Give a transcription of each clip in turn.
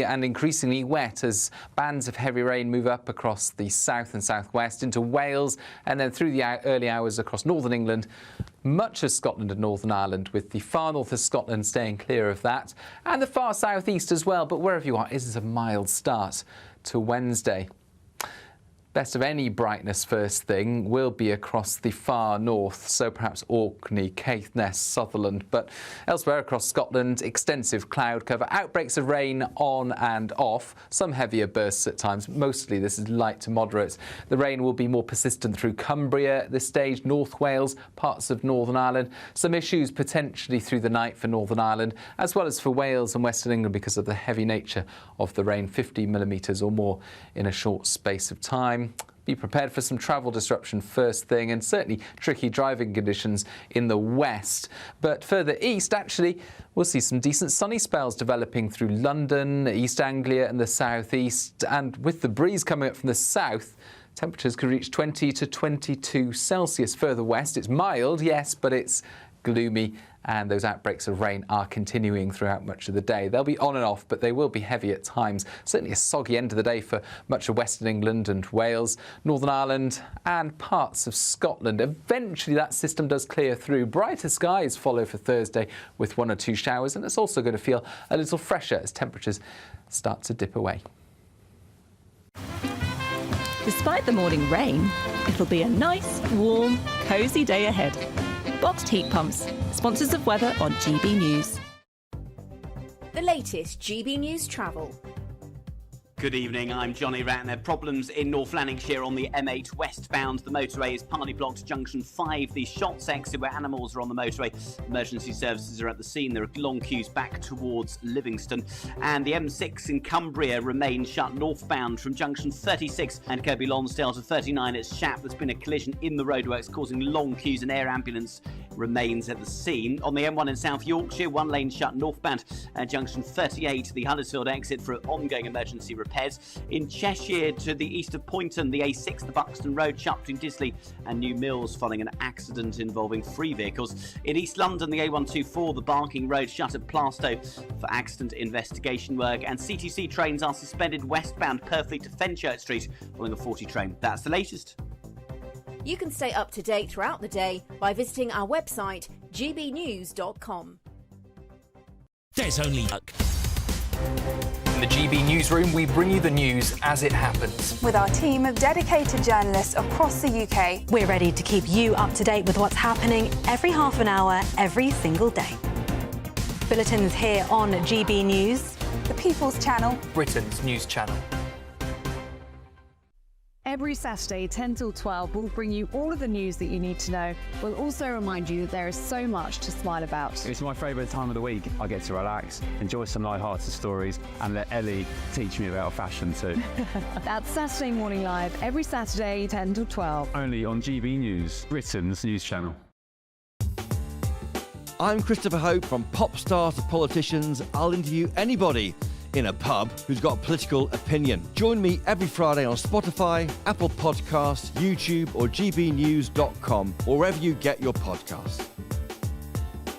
and increasingly wet as bands of heavy rain move up across the south and southwest into Wales and then through the early hours across northern England, much of Scotland and Northern Ireland, with the far north of Scotland staying clear of that, and the far southeast as well. But wherever you are, it is a mild start to Wednesday. Best of any brightness first thing will be across the far north, so perhaps Orkney, Caithness, Sutherland, but elsewhere across Scotland, extensive cloud cover, outbreaks of rain on and off, some heavier bursts at times. Mostly this is light to moderate. The rain will be more persistent through Cumbria at this stage, North Wales, parts of Northern Ireland. Some issues potentially through the night for Northern Ireland, as well as for Wales and Western England because of the heavy nature of the rain, 50 millimetres or more in a short space of time. Be prepared for some travel disruption first thing, and certainly tricky driving conditions in the west. But further east, actually, we'll see some decent sunny spells developing through London, East Anglia and the southeast. And with the breeze coming up from the south, temperatures could reach 20 to 22 Celsius. Further west, it's mild, yes, but it's gloomy, and those outbreaks of rain are continuing throughout much of the day. They'll be on and off, but they will be heavy at times. Certainly a soggy end of the day for much of Western England and Wales, Northern Ireland and parts of Scotland. Eventually that system does clear through. Brighter skies follow for Thursday with 1 or 2 showers, and it's also going to feel a little fresher as temperatures start to dip away. Despite the morning rain, it'll be a nice, warm, cosy day ahead. Boxed heat pumps, sponsors of weather on GB News. The latest GB News travel. Good evening, I'm Johnny Ratner. Problems in North Lanarkshire on the M8 westbound. The motorway is partly blocked to junction 5, the Shotts exit where animals are on the motorway. Emergency services are at the scene. There are long queues back towards Livingston. And the M6 in Cumbria remains shut northbound from junction 36 and Kirkby Lonsdale to 39 at Shap. There's been a collision in the roadworks causing long queues. An air ambulance remains at the scene. On the M1 in South Yorkshire, one lane shut northbound at junction 38, the Huddersfield exit for ongoing emergency repairs. In Cheshire to the east of Poynton, the A6, the Buxton Road shut between Disley and New Mills following an accident involving 3 vehicles. In East London, the A124, the Barking Road shut at Plaistow for accident investigation work. And CTC trains are suspended westbound Purfleet to Fenchurch Street following a 40 train. That's the latest. You can stay up to date throughout the day by visiting our website, gbnews.com. There's only In the GB newsroom, we bring you the news as it happens. With our team of dedicated journalists across the UK, we're ready to keep you up to date with what's happening every half an hour, every single day. Bulletins here on GB News, the People's Channel, Britain's news channel. Every Saturday, 10 till 12, we'll bring you all of the news that you need to know. We'll also remind you that there is so much to smile about. It's my favourite time of the week. I get to relax, enjoy some light-hearted stories, and let Ellie teach me about fashion too. That's Saturday Morning Live, every Saturday, 10 till 12. Only on GB News, Britain's news channel. I'm Christopher Hope. From pop stars to politicians, I'll interview anybody in a pub who's got a political opinion. Join me every Friday on Spotify, Apple Podcasts, YouTube or gbnews.com, or wherever you get your podcasts.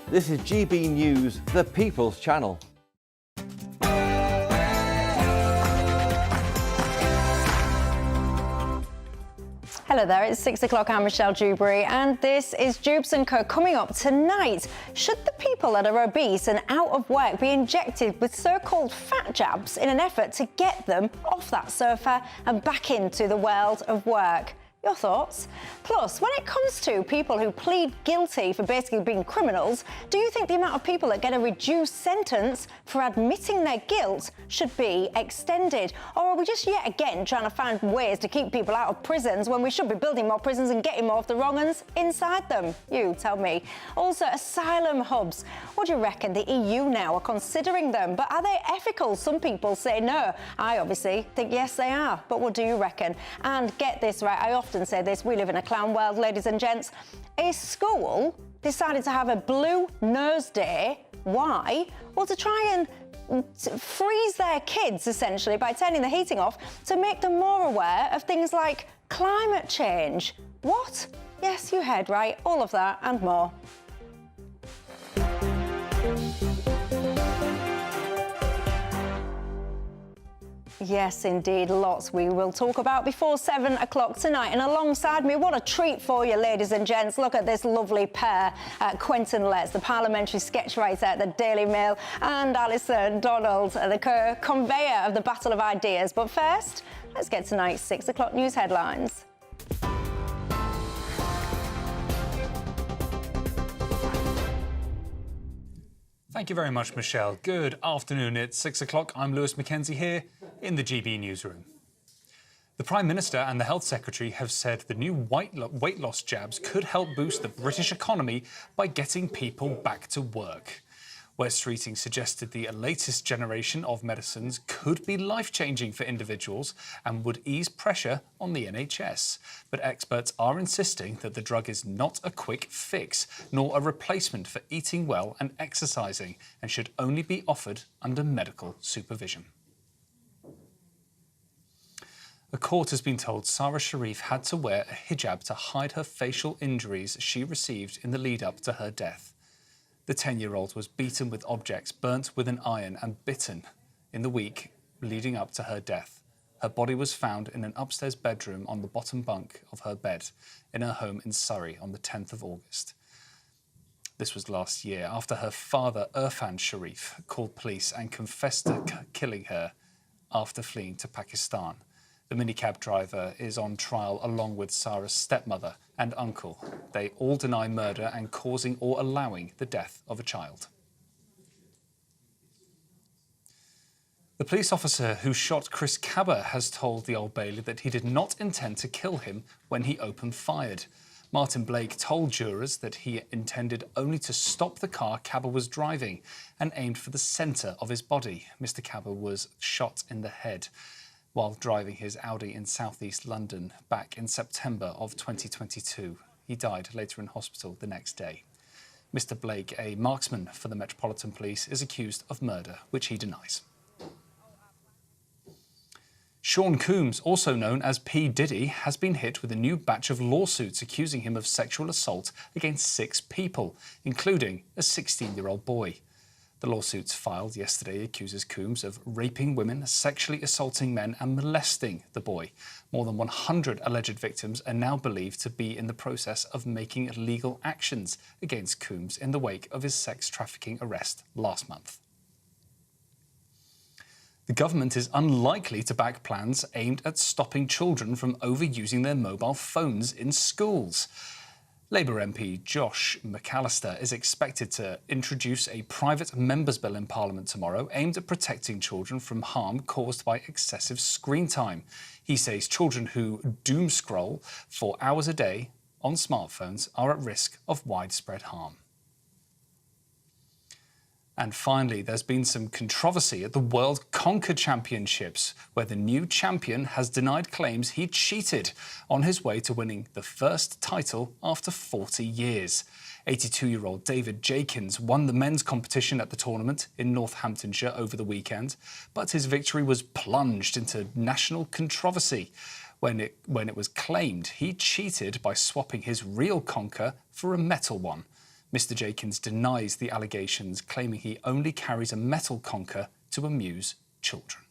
This is GB News, the People's Channel. Hello there, it's 6 o'clock. I'm Michelle Dewberry, and this is Dewbs & Co. Coming up tonight, should the people that are obese and out of work be injected with so-called fat jabs in an effort to get them off that sofa and back into the world of work? Your thoughts? Plus, when it comes to people who plead guilty for basically being criminals, do you think the amount of people that get a reduced sentence for admitting their guilt should be extended? Or are we just yet again trying to find ways to keep people out of prisons when we should be building more prisons and getting more of the wrong uns inside them? You tell me. Also, asylum hubs. What do you reckon? The EU now are considering them, but are they ethical? Some people say no. I obviously think yes, they are. But what do you reckon? And get this right, I often say this, we live in a clown world, ladies and gents. A school decided to have a blue nose day. Why? Well, to try and freeze their kids, essentially, by turning the heating off to make them more aware of things like climate change. What? Yes, you heard right. All of that and more. Yes, indeed, lots we will talk about before 7 o'clock tonight. And alongside me, what a treat for you, ladies and gents. Look at this lovely pair. Quentin Letts, the parliamentary sketch writer at the Daily Mail, and Alistair Donald, the conveyor of the battle of ideas. But first, let's get tonight's 6 o'clock news headlines. Thank you very much, Michelle. Good afternoon. It's 6 o'clock. I'm Lewis Mackenzie here in the GB newsroom. The Prime Minister and the Health Secretary have said the new weight loss jabs could help boost the British economy by getting people back to work. Wes Streeting suggested the latest generation of medicines could be life-changing for individuals and would ease pressure on the NHS. But experts are insisting that the drug is not a quick fix, nor a replacement for eating well and exercising, and should only be offered under medical supervision. A court has been told Sarah Sharif had to wear a hijab to hide her facial injuries she received in the lead-up to her death. The 10-year-old was beaten with objects, burnt with an iron and bitten in the week leading up to her death. Her body was found in an upstairs bedroom on the bottom bunk of her bed in her home in Surrey on the 10th of August. This was last year after her father, Irfan Sharif, called police and confessed to killing her after fleeing to Pakistan. The minicab driver is on trial along with Sarah's stepmother and uncle. They all deny murder and causing or allowing the death of a child. The police officer who shot Chris Kaba has told the Old Bailey that he did not intend to kill him when he opened fire. Martin Blake told jurors that he intended only to stop the car Kaba was driving and aimed for the centre of his body. Mr. Kaba was shot in the head while driving his Audi in southeast London back in September of 2022. He died later in hospital the next day. Mr. Blake, a marksman for the Metropolitan Police, is accused of murder, which he denies. Sean Combs, also known as P. Diddy, has been hit with a new batch of lawsuits accusing him of sexual assault against 6 people, including a 16-year-old boy. The lawsuits filed yesterday accuses Combs of raping women, sexually assaulting men and molesting the boy. More than 100 alleged victims are now believed to be in the process of making legal actions against Combs in the wake of his sex trafficking arrest last month. The government is unlikely to back plans aimed at stopping children from overusing their mobile phones in schools. Labour MP Josh McAllister is expected to introduce a private members' bill in Parliament tomorrow aimed at protecting children from harm caused by excessive screen time. He says children who doom scroll for hours a day on smartphones are at risk of widespread harm. And finally, there's been some controversy at the World Conker Championships, where the new champion has denied claims he cheated on his way to winning the first title after 40 years. 82-year-old David Jakins won the men's competition at the tournament in Northamptonshire over the weekend, but his victory was plunged into national controversy when it was claimed he cheated by swapping his real Conker for a metal one. Mr. Jakins denies the allegations, claiming he only carries a metal Conker to amuse children.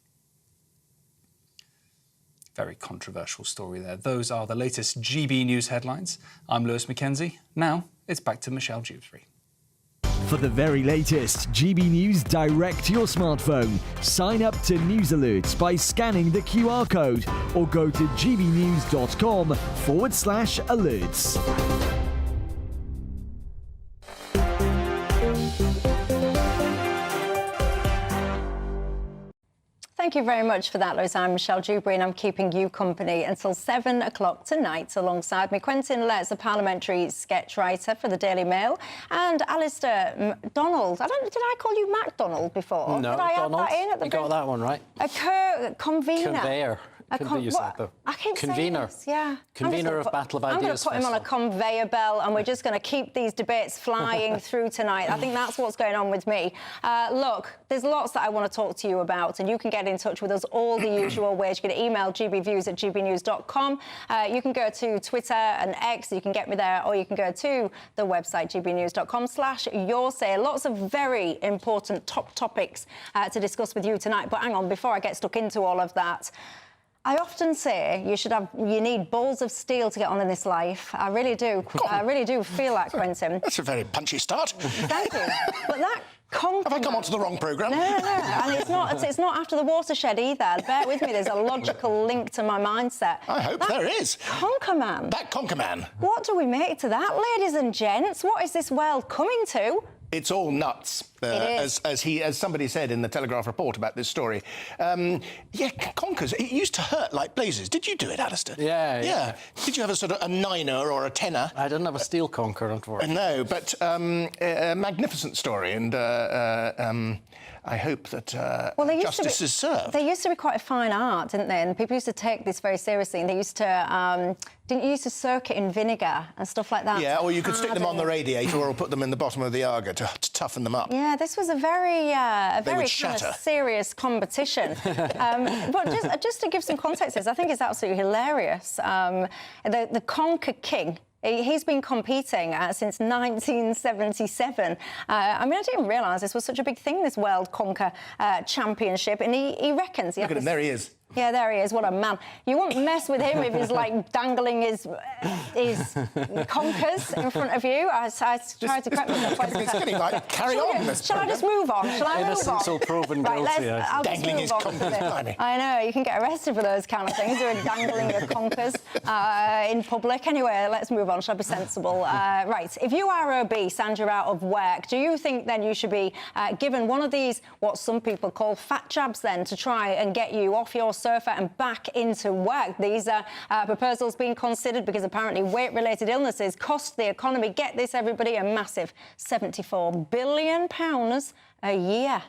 Very controversial story there. Those are the latest GB News headlines. I'm Lewis Mackenzie. Now it's back to Michelle Dewberry. For the very latest GB News direct to your smartphone, sign up to News Alerts by scanning the QR code or go to gbnews.com/alerts. Thank you very much for that, Lois. I'm Michelle Dewberry and I'm keeping you company until 7 o'clock tonight. Alongside me, Quentin Letts, a parliamentary sketch writer for the Daily Mail, and Alistair Donald. Did I call you MacDonald before? No, did I Donald. add that in at the you got that one right. A convener. Conveyor. Couldn't you say though? I keep Convener. saying this, yeah. Convener of Battle of Ideas. I'm going to put him on a conveyor belt and we're just going to keep these debates flying through tonight. I think that's what's going on with me. Look, there's lots that I want to talk to you about, and you can get in touch with us all the usual ways. You can email gbviews@gbnews.com. You can go to Twitter and X, you can get me there, or you can go to the website gbnews.com/yoursay. Lots of very important top topics to discuss with you tonight. But hang on, before I get stuck into all of that, I often say you need balls of steel to get on in this life. I really do. I really do feel that, Quentin. That's a very punchy start. Thank you. But that Conker... Have I come onto the wrong programme? No. And it's not after the watershed either. Bear with me, there's a logical link to my mindset. I hope there is. Conker man. That Conker man. What do we make to that, ladies and gents? What is this world coming to? It's all nuts, as somebody said in the Telegraph report about this story. Yeah, Conkers, it used to hurt like blazes. Did you do it, Alistair? Yeah. Did you have a sort of a niner or a tenner? I didn't have a steel conker, unfortunately. No, but a magnificent story, and I hope that justice is served. They used to be quite a fine art, didn't they? And people used to take this very seriously, and they used to... didn't you used to soak it in vinegar and stuff like that? Yeah, or you could stick them on the radiator or put them in the bottom of the Arga to toughen them up. Yeah, this was a very kind of serious competition. But just to give some context, I think it's absolutely hilarious. The Conker King. He's been competing since 1977. I mean, I didn't realise this was such a big thing, this World Conker Championship. And he reckons... Look at him, there he is. Yeah, there he is. What a man. You won't mess with him if he's, like, dangling his conkers in front of you. I tried to correct myself. It's getting like, carry on. Shall I just move on? Shall I move on? Innocence or proven guilty. I'll dangling his conkers. I know, you can get arrested for those kind of things. You're dangling your conkers in public. Anyway, let's move on. Shall I be sensible? Right, if you are obese and you're out of work, do you think then you should be given one of these, what some people call fat jabs then, to try and get you off your sofa and back into work? These are proposals being considered because apparently weight-related illnesses cost the economy, get this everybody, a massive £74 billion a year.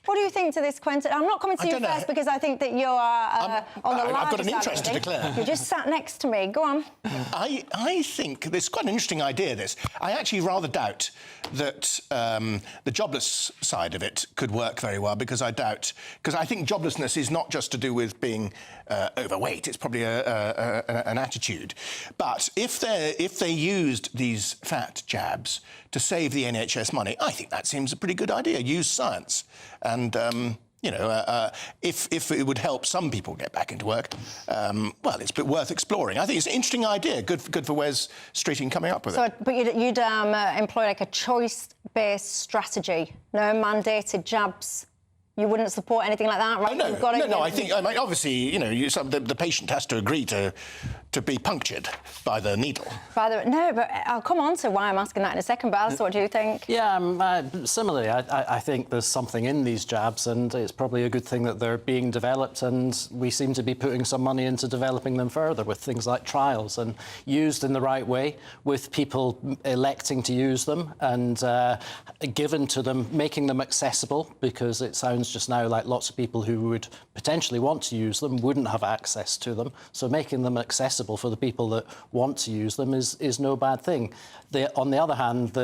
What do you think to this, Quentin? I'm not coming to you first because I think that you are on the larger side. I've got an interest to declare. You just sat next to me. Go on. I think this is quite an interesting idea, this. I actually rather doubt that the jobless side of it could work very well because I think joblessness is not just to do with being overweight. It's probably an attitude. But if they used these fat jabs to save the NHS money, I think that seems a pretty good idea. Use science. And, if it would help some people get back into work, well, it's worth exploring. I think it's an interesting idea. Good for Wes Streeting coming up with it. But you'd employ like a choice-based strategy, no mandated jabs. You wouldn't support anything like that, right? No. I think, obviously, the patient has to agree to be punctured by the needle. No, but I'll come on to why I'm asking that in a second, but Alistair, what do you think? Yeah, similarly, I think there's something in these jabs, and it's probably a good thing that they're being developed, and we seem to be putting some money into developing them further with things like trials and used in the right way, with people electing to use them and given to them, making them accessible, because it sounds just now like lots of people who would potentially want to use them wouldn't have access to them. So making them accessible for the people that want to use them is no bad thing. On the other hand,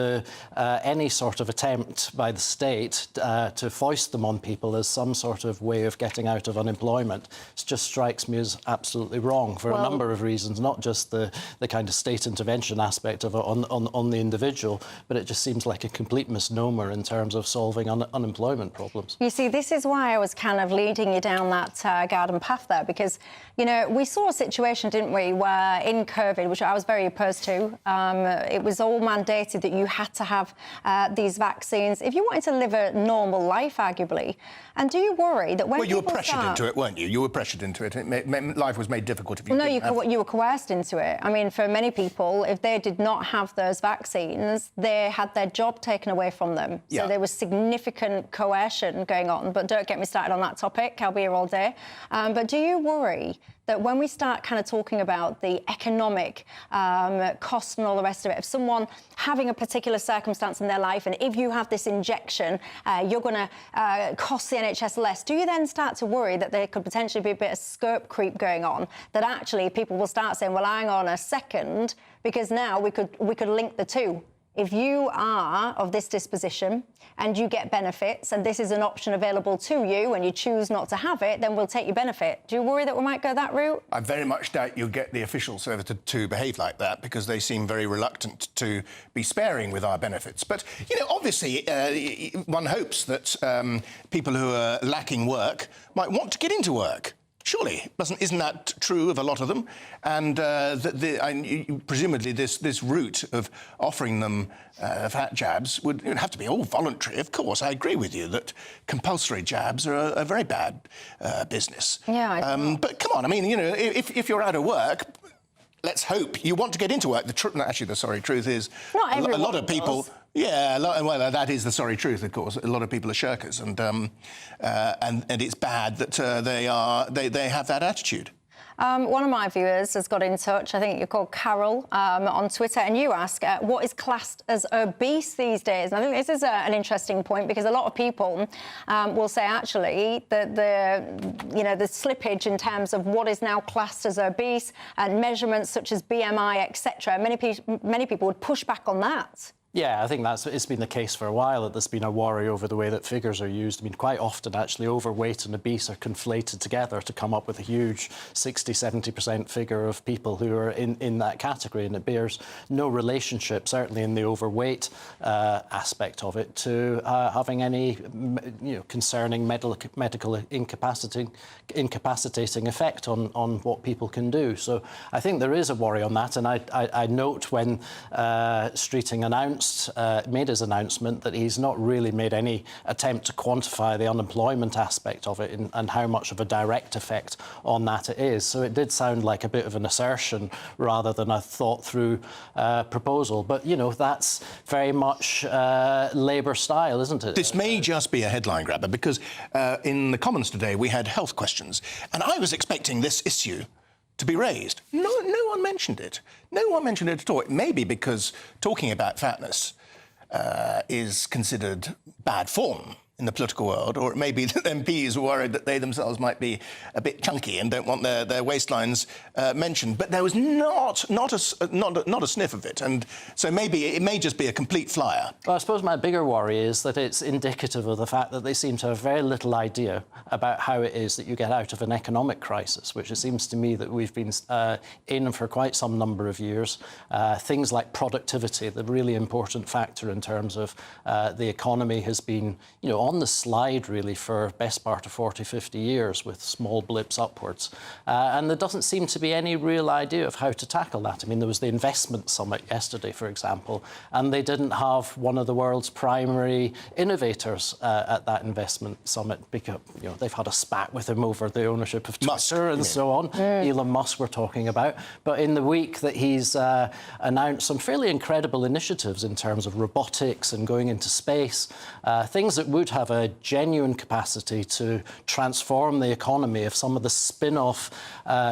any sort of attempt by the state to foist them on people as some sort of way of getting out of unemployment just strikes me as absolutely wrong for a number of reasons, not just the kind of state intervention aspect of it on the individual, but it just seems like a complete misnomer in terms of solving unemployment problems. You see, this is why I was kind of leading you down that garden path there, because, we saw a situation, didn't we, where in COVID, which I was very opposed to, it was all mandated that you had to have these vaccines if you wanted to live a normal life, arguably. And do you worry that when you were pressured into it, weren't you? You were pressured into it. Life was made difficult if you you were coerced into it. I mean, for many people, if they did not have those vaccines, they had their job taken away from them. So there was significant coercion going on. But don't get me started on that topic. I'll be here all day. But do you worry that when we start kind of talking about about the economic cost and all the rest of it, of someone having a particular circumstance in their life, and if you have this injection, you're going to cost the NHS less, do you then start to worry that there could potentially be a bit of scope creep going on, that actually people will start saying, well, hang on a second, because now we could link the two. If you are of this disposition and you get benefits and this is an option available to you and you choose not to have it, then we'll take your benefit. Do you worry that we might go that route? I very much doubt you'll get the official service to behave like that, because they seem very reluctant to be sparing with our benefits. But, you know, obviously, one hopes that people who are lacking work might want to get into work. Surely, isn't that true of a lot of them? And presumably this route of offering them fat jabs would have to be all voluntary. Of course, I agree with you that compulsory jabs are a very bad business. Yeah. But come on, I mean, you know, if you're out of work, let's hope you want to get into work. Actually, the sorry truth is not everyone a lot of people. does. Yeah, well, that is the sorry truth, of course. A lot of people are shirkers, and it's bad that they have that attitude. One of my viewers has got in touch. I think you're called Carol on Twitter, and you ask what is classed as obese these days. And I think this is an interesting point, because a lot of people will say actually that the slippage in terms of what is now classed as obese and measurements such as BMI, etc. Many people would push back on that. Yeah, I think it's been the case for a while, that there's been a worry over the way that figures are used. I mean, quite often, actually, overweight and obese are conflated together to come up with a huge 60–70% figure of people who are in that category, and it bears no relationship, certainly in the overweight aspect of it, to having any concerning medical incapacitating effect on what people can do. So I think there is a worry on that, and I note when Streeting made his announcement that he's not really made any attempt to quantify the unemployment aspect of it and how much of a direct effect on that it is. So it did sound like a bit of an assertion rather than a thought-through proposal. But, you know, that's very much Labour style, isn't it? This may just be a headline grabber, because in the Commons today we had health questions, and I was expecting this issue to be raised. No one mentioned it. No one mentioned it at all. It may be because talking about fatness is considered bad form in the political world, or it may be that MPs are worried that they themselves might be a bit chunky and don't want their waistlines mentioned. But there was not a sniff of it, and so maybe it may just be a complete flyer. Well, I suppose my bigger worry is that it's indicative of the fact that they seem to have very little idea about how it is that you get out of an economic crisis, which it seems to me that we've been in for quite some number of years. Things like productivity, the really important factor in terms of the economy, has been, you know, on the slide really for best part of 40–50 years, with small blips upwards, and there doesn't seem to be any real idea of how to tackle that. I mean, there was the investment summit yesterday, for example, and they didn't have one of the world's primary innovators at that investment summit, because, you know, they've had a spat with him over the ownership of Twitter and so on. Elon Musk we're talking about. But in the week that he's announced some fairly incredible initiatives in terms of robotics and going into space, things that would have a genuine capacity to transform the economy if some of the spin-off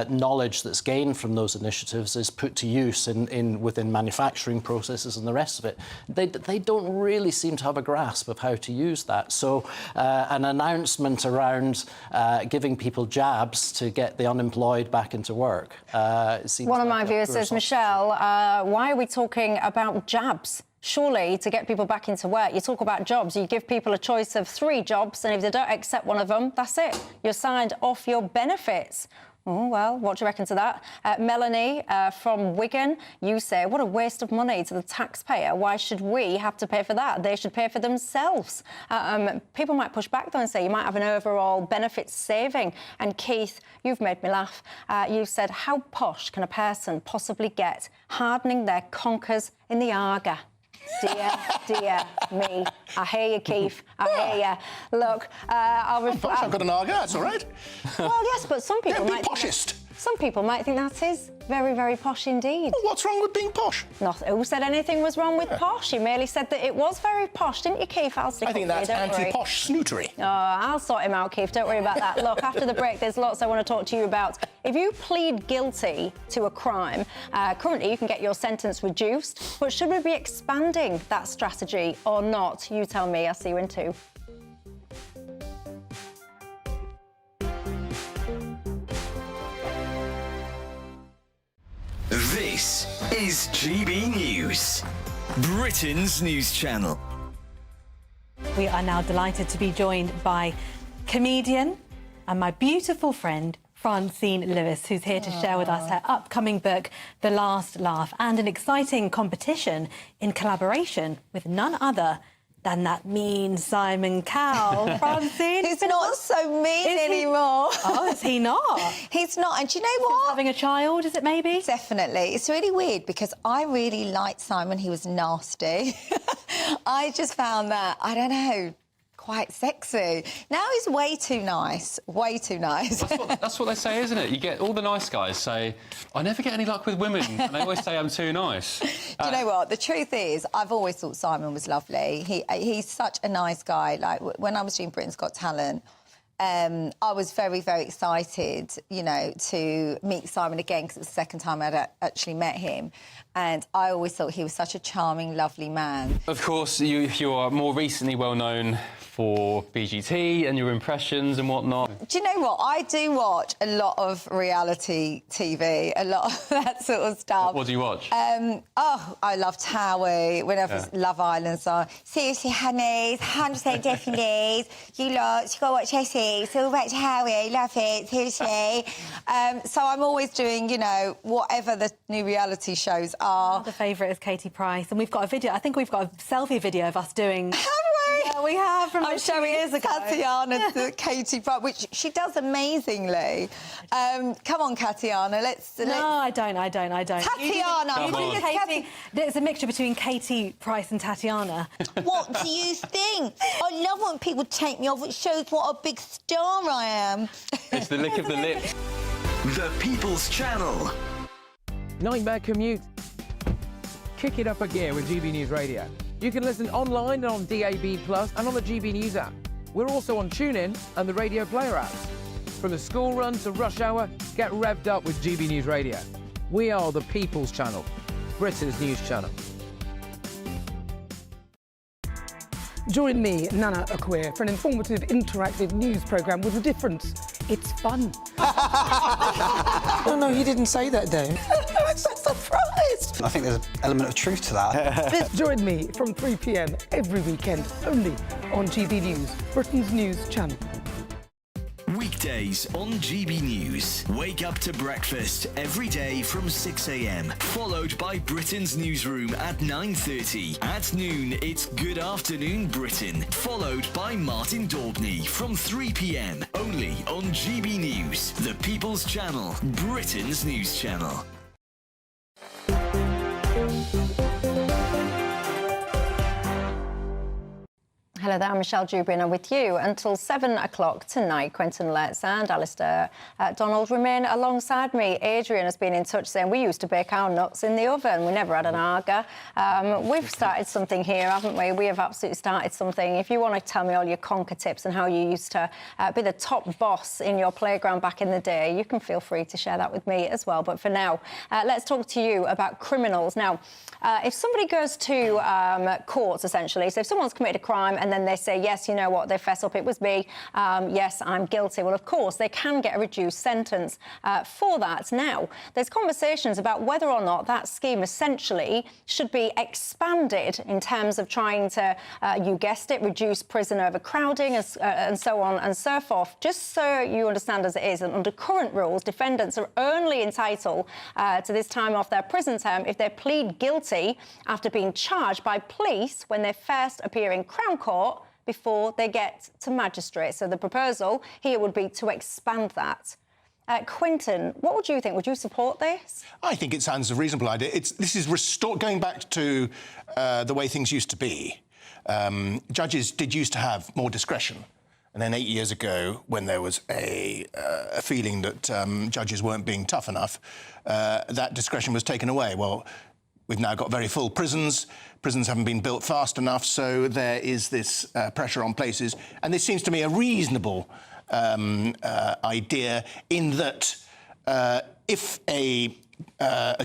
knowledge that's gained from those initiatives is put to use within manufacturing processes and the rest of it. They don't really seem to have a grasp of how to use that. So an announcement around giving people jabs to get the unemployed back into work seems One of like my viewers says, Michelle, why are we talking about jabs? Surely, to get people back into work, you talk about jobs, you give people a choice of 3 jobs, and if they don't accept one of them, that's it. You're signed off your benefits. Oh, well, what do you reckon to that? Melanie from Wigan, you say, what a waste of money to the taxpayer. Why should we have to pay for that? They should pay for themselves. People might push back, though, and say you might have an overall benefits saving. And Keith, you've made me laugh. You said, how posh can a person possibly get hardening their conkers in the Arga? Dear me. I hear you, Keith. I hear you. Look, I've got an Arga, that's all right. Well, yes, but some people might... Poshest. Some people might think that is very, very posh indeed. Well, what's wrong with being posh? Not who said anything was wrong with posh. You merely said that it was very posh, didn't you, Keith? I think that's anti-posh snootery. Oh, I'll sort him out, Keith. Don't worry about that. Look, after the break, there's lots I want to talk to you about. If you plead guilty to a crime, currently you can get your sentence reduced. But should we be expanding that strategy or not? You tell me. I'll see you in 2. This is GB News, Britain's news channel. We are now delighted to be joined by comedian and my beautiful friend, Francine Lewis, who's here to share with us her upcoming book, The Last Laugh, and an exciting competition in collaboration with none other than that mean Simon Cowell. Francine, he's not so mean anymore. Oh, is he not? He's not. And do you know what? Having a child, is it maybe? Definitely. It's really weird because I really liked Simon. He was nasty. I just found that, I don't know, quite sexy. Now he's way too nice. Way too nice. That's what they say, isn't it? You get all the nice guys say, I never get any luck with women, and they always say I'm too nice. Do you know what? The truth is, I've always thought Simon was lovely. He's such a nice guy. Like, when I was doing Britain's Got Talent, I was very, very excited, you know, to meet Simon again because it was the second time I'd actually met him. And I always thought he was such a charming, lovely man. Of course, you are more recently well known for BGT and your impressions and whatnot. Do you know what? I do watch a lot of reality TV, a lot of that sort of stuff. What do you watch? Oh, I love Towie, whenever Love Island's on. Seriously, honeys, 100% definitely. You got to watch Essie. It's all about Towie, love it, seriously. So I'm always doing, you know, whatever the new reality shows are. The favourite is Katie Price, and we've got a video, I think we've got a selfie video of us doing... Have we? Yeah, we have, from I'm like 2 showing years ago. Tatiana to Katie Price, which she does amazingly. Come on, Tatiana, let's... No, I don't. Tatiana! You do Katie, there's a mixture between Katie Price and Tatiana. What do you think? I love when people take me off. It shows what a big star I am. It's the lick of the lip. The People's Channel. Nightmare commute? Kick it up a gear with GB News Radio. You can listen online and on DAB+ and on the GB News app. We're also on TuneIn and the Radio Player apps. From the school run to rush hour, get revved up with GB News Radio. We are the People's Channel, Britain's news channel. Join me, Nana Akwe, for an informative, interactive news programme with a difference. It's fun. No, he didn't say that, though. I'm so surprised. I think there's an element of truth to that. Join me from 3 p.m. every weekend, only on GB News, Britain's news channel. Weekdays on GB News. Wake up to breakfast every day from 6 a.m. Followed by Britain's newsroom at 9:30. At noon, it's Good Afternoon Britain. Followed by Martin Daubney from 3 p.m. Only on GB News, the People's Channel, Britain's news channel. Hello there, I'm Michelle Dewberry and I'm with you until 7 o'clock tonight. Quentin Letts and Alistair Donald remain alongside me. Adrian has been in touch saying we used to bake our nuts in the oven. We never had an Arga. We've started something here, haven't we? We have absolutely started something. If you want to tell me all your Conker tips and how you used to be the top boss in your playground back in the day, you can feel free to share that with me as well. But for now, let's talk to you about criminals. Now, if somebody goes to courts, essentially, so if someone's committed a crime and then they say, yes, you know what, they fess up, it was me, yes, I'm guilty. Well, of course, they can get a reduced sentence for that. Now, there's conversations about whether or not that scheme essentially should be expanded in terms of trying to, you guessed it, reduce prison overcrowding and so on and so forth. Just so you understand as it is, and under current rules, defendants are only entitled to this time off their prison term if they plead guilty after being charged by police when they first appear in Crown Court before they get to magistrate. So the proposal here would be to expand that. Quentin, what would you think? Would you support this? I think it sounds a reasonable idea. This is going back to the way things used to be. Judges did used to have more discretion. And then 8 years ago, when there was a feeling that judges weren't being tough enough, that discretion was taken away. Well, we've now got very full prisons. Prisons haven't been built fast enough, so there is this pressure on places. And this seems to me a reasonable idea in that if a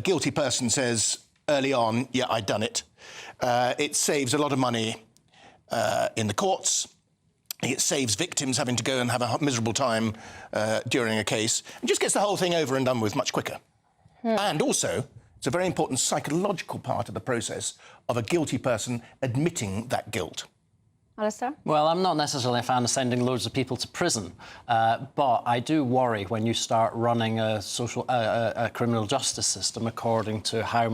guilty person says early on, yeah, I'd done it, it saves a lot of money in the courts. It saves victims having to go and have a miserable time during a case. It just gets the whole thing over and done with much quicker. And also, it's a very important psychological part of the process of a guilty person admitting that guilt. Alistair? Well, I'm not necessarily a fan of sending loads of people to prison, but I do worry when you start running a criminal justice system according to how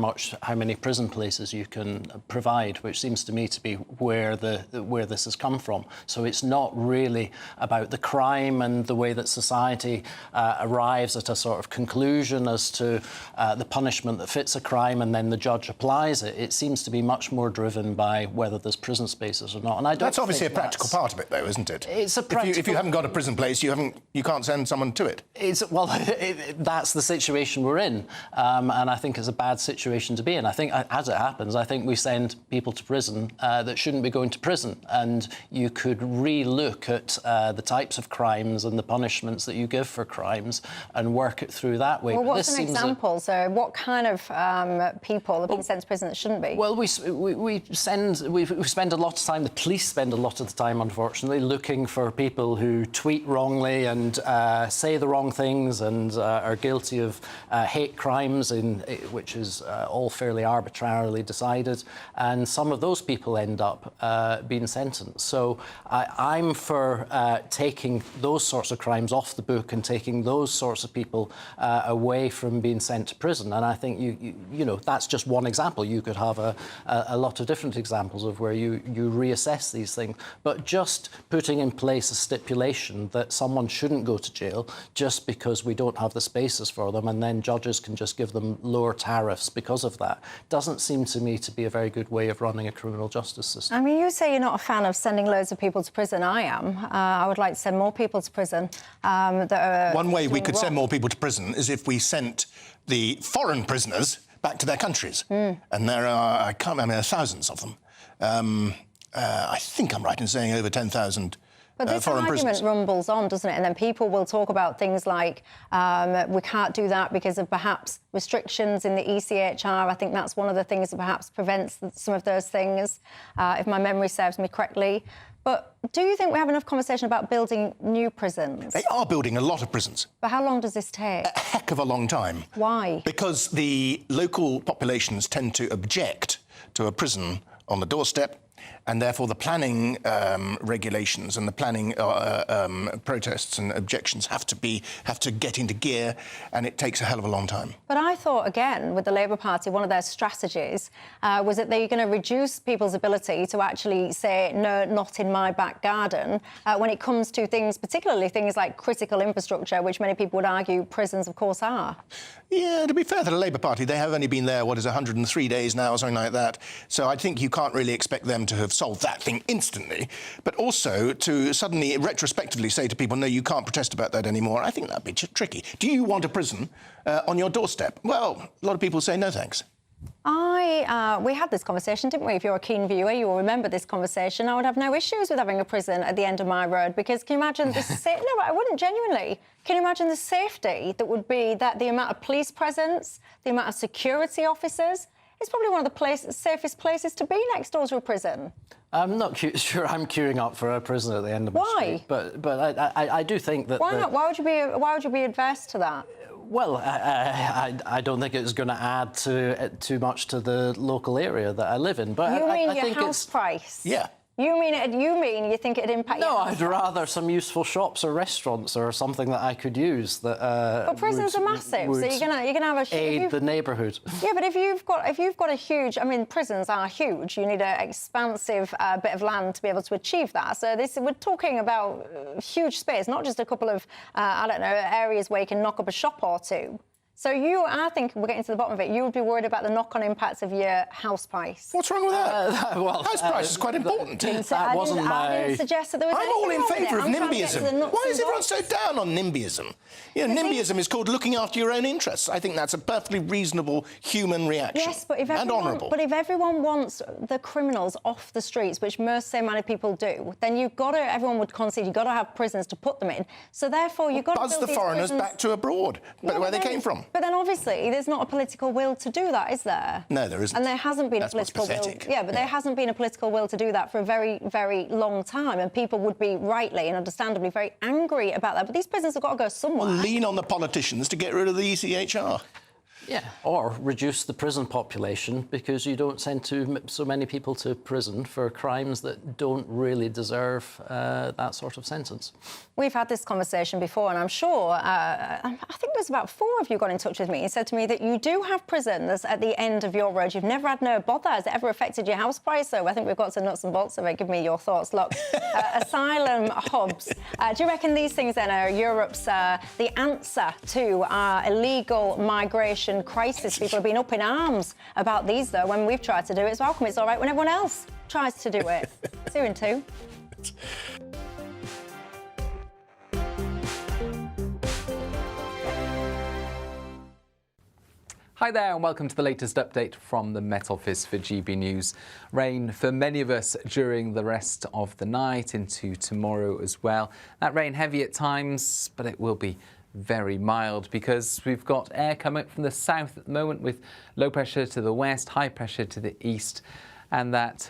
many prison places you can provide, which seems to me to be where this has come from. So it's not really about the crime and the way that society arrives at a sort of conclusion as to the punishment that fits a crime, and then the judge applies it. It seems to be much more driven by whether there's prison spaces or not. And I don't. That's obviously a practical part of it, though, isn't it? It's a practical... If you haven't got a prison place, you can't send someone to it. That's the situation we're in, and I think it's a bad situation to be in. I think, as it happens, I think we send people to prison that shouldn't be going to prison, and you could re-look at the types of crimes and the punishments that you give for crimes and work it through that way. Well, what's an example? So what kind of people are being sent to prison that shouldn't be? Well, we spend a lot of time, the police spend a lot of the time, unfortunately, looking for people who tweet wrongly and say the wrong things and are guilty of hate crimes, which is all fairly arbitrarily decided. And some of those people end up being sentenced. So I'm for taking those sorts of crimes off the book and taking those sorts of people away from being sent to prison. And I think, you know, that's just one example. You could have a lot of different examples of where you reassess these things, but just putting in place a stipulation that someone shouldn't go to jail just because we don't have the spaces for them, and then judges can just give them lower tariffs because of that, doesn't seem to me to be a very good way of running a criminal justice system. I mean, you say you're not a fan of sending loads of people to prison. I am. I would like to send more people to prison. One way we could send more people to prison is if we sent the foreign prisoners back to their countries. And there are, there are thousands of them. I think I'm right in saying over 10,000 But this foreign argument prisoners. rumbles on, doesn't it? And then people will talk about things like we can't do that because of perhaps restrictions in the ECHR. I think that's one of the things that perhaps prevents some of those things, if my memory serves me correctly. But do you think we have enough conversation about building new prisons? They are building a lot of prisons. But how long does this take? A heck of a long time. Why? Because the local populations tend to object to a prison on the doorstep, and therefore the planning regulations and the planning protests and objections have to get into gear, and it takes a hell of a long time. But I thought, again, with the Labour Party, one of their strategies was that they're going to reduce people's ability to actually say, no, not in my back garden, when it comes to things, particularly things like critical infrastructure, which many people would argue prisons, of course, are. Yeah, to be fair to the Labour Party, they have only been there, 103 days now or something like that. So I think you can't really expect them to have solved that thing instantly. But also to suddenly, retrospectively say to people, no, you can't protest about that anymore, I think that'd be tricky. Do you want a prison on your doorstep? Well, a lot of people say no thanks. We had this conversation, didn't we? If you're a keen viewer, you will remember this conversation. I would have no issues with having a prison at the end of my road, because can you imagine the no, I wouldn't, genuinely. Can you imagine the safety that would be, that the amount of police presence, the amount of security officers? It's probably one of the safest places to be next door to a prison. I'm not sure I'm queuing up for a prison at the end of my street. But I do think that... Why not? Why would you be adverse to that? Well, I don't think it's going to add too much to the local area that I live in. But you mean I your think house price? Yeah. You mean you think it'd impact? No, your I'd rather some useful shops or restaurants or something that I could use that. But prisons are massive, so you're gonna have a aid the neighbourhood. Yeah, but if you've got a huge, I mean, prisons are huge. You need an expansive bit of land to be able to achieve that. So we're talking about huge space, not just a couple of I don't know, areas where you can knock up a shop or two. So I think we're getting to the bottom of it. You would be worried about the knock-on impacts of your house price. What's wrong with that? House price is quite important. I didn't suggest that there was I'm all in anything favour of wrong with it. I'm trying to get to the NIMBYism. nuts Why and is everyone bolts. so down on NIMBYism? You know, NIMBYism is called looking after your own interests. I think that's a perfectly reasonable human reaction. Yes, but if and honourable. everyone wants the criminals off the streets, which so many people do, then everyone would concede you've got to have prisons to put them in. So therefore, you've got to buzz build the these foreigners prisons. back to abroad, where they came from. But then obviously there's not a political will to do that, is there? No, there isn't. And there hasn't been That's a political what's will. pathetic. Yeah, but there hasn't been a political will to do that for a very, very long time, and people would be rightly and understandably very angry about that. But these prisons have got to go somewhere. Well, lean on the politicians to get rid of the ECHR. Yeah, or reduce the prison population because you don't send so many people to prison for crimes that don't really deserve that sort of sentence. We've had this conversation before, and I'm sure, I think there's about 4 of you got in touch with me and said to me that you do have prisons at the end of your road. You've never had no bother. Has it ever affected your house price? So I think we've got to nuts and bolts of it. Give me your thoughts. Look, asylum hubs. Do you reckon these things then are Europe's, the answer to our illegal migration crisis? People have been up in arms about these, though, when we've tried to do it. So how come it's all right when everyone else tries to do it? 2 and 2. Hi there and welcome to the latest update from the Met Office for GB News. Rain for many of us during the rest of the night into tomorrow as well. That rain heavy at times, but it will be very mild because we've got air coming from the south at the moment with low pressure to the west, high pressure to the east, and that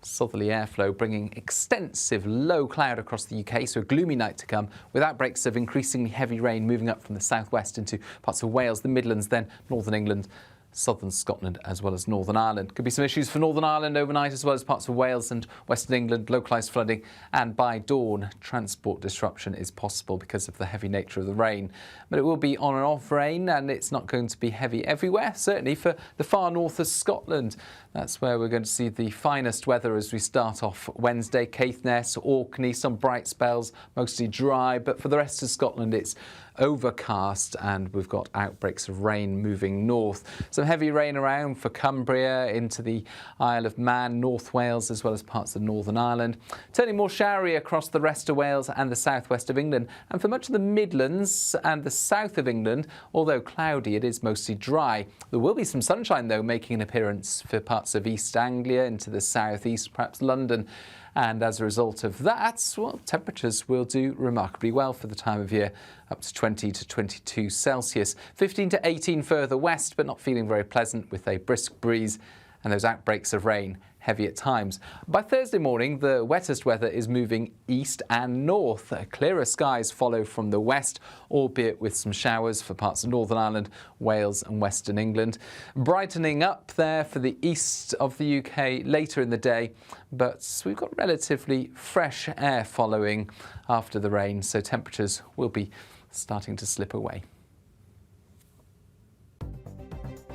southerly airflow bringing extensive low cloud across the UK, so a gloomy night to come with outbreaks of increasingly heavy rain moving up from the southwest into parts of Wales, the Midlands, then northern England, southern Scotland as well as Northern Ireland. Could be some issues for Northern Ireland overnight as well as parts of Wales and Western England, localised flooding, and by dawn transport disruption is possible because of the heavy nature of the rain. But it will be on and off rain and it's not going to be heavy everywhere, certainly for the far north of Scotland. That's where we're going to see the finest weather as we start off Wednesday. Caithness, Orkney, some bright spells, mostly dry, but for the rest of Scotland it's overcast and we've got outbreaks of rain moving north. Some heavy rain around for Cumbria, into the Isle of Man, North Wales as well as parts of Northern Ireland. Turning more showery across the rest of Wales and the southwest of England, and for much of the Midlands and the south of England, although cloudy, it is mostly dry. There will be some sunshine though making an appearance for parts of East Anglia into the southeast, perhaps London. And as a result of that, well, temperatures will do remarkably well for the time of year, up to 20 to 22 Celsius. 15 to 18 further west, but not feeling very pleasant with a brisk breeze and those outbreaks of rain heavy at times. By Thursday morning, the wettest weather is moving east and north. Clearer skies follow from the west, albeit with some showers for parts of Northern Ireland, Wales and Western England. Brightening up there for the east of the UK later in the day, but we've got relatively fresh air following after the rain, so temperatures will be starting to slip away.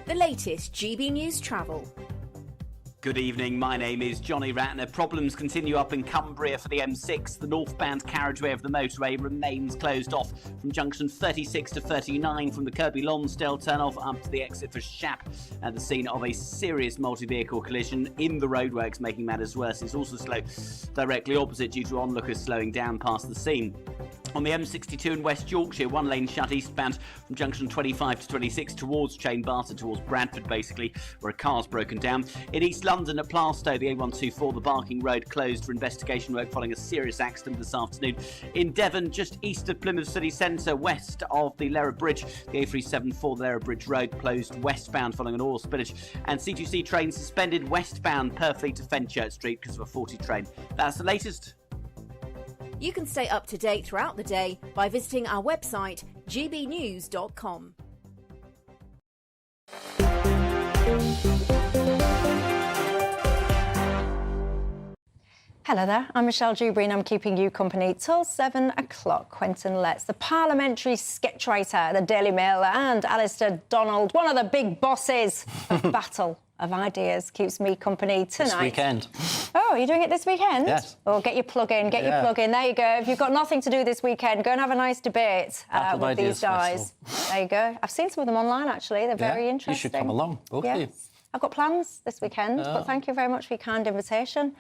The latest GB News travel. Good evening, my name is Johnny Ratner. Problems continue up in Cumbria for the M6. The northbound carriageway of the motorway remains closed off from junction 36 to 39 from the Kirby Lonsdale turnoff up to the exit for Shap at the scene of a serious multi-vehicle collision in the roadworks, making matters worse. It's also slow directly opposite due to onlookers slowing down past the scene. On the M62 in West Yorkshire, one lane shut eastbound from junction 25 to 26 towards Chain Barter, towards Bradford basically, where a car's broken down. In East London at Plaistow, the A124, the Barking Road closed for investigation work following a serious accident this afternoon. In Devon, just east of Plymouth City Centre, west of the Lerra Bridge, the A374 Lerra Bridge Road closed westbound following an oil spillage. And C2C train suspended westbound Purfleet to Fenchurch Street because of a 40 train. That's the latest. You can stay up to date throughout the day by visiting our website, gbnews.com. Hello there, I'm Michelle Dewberry and I'm keeping you company till 7 o'clock. Quentin Letts, the parliamentary sketchwriter at the Daily Mail, and Alistair Donald, one of the big bosses of Battle of Ideas, keeps me company tonight. This weekend. Oh, Oh, are you doing it this weekend? Yes. Oh, get your plug in, get your plug in. There you go. If you've got nothing to do this weekend, go and have a nice debate with these guys. There you go. I've seen some of them online, actually. They're very interesting. You should come along, both of you. I've got plans this weekend, but thank you very much for your kind invitation.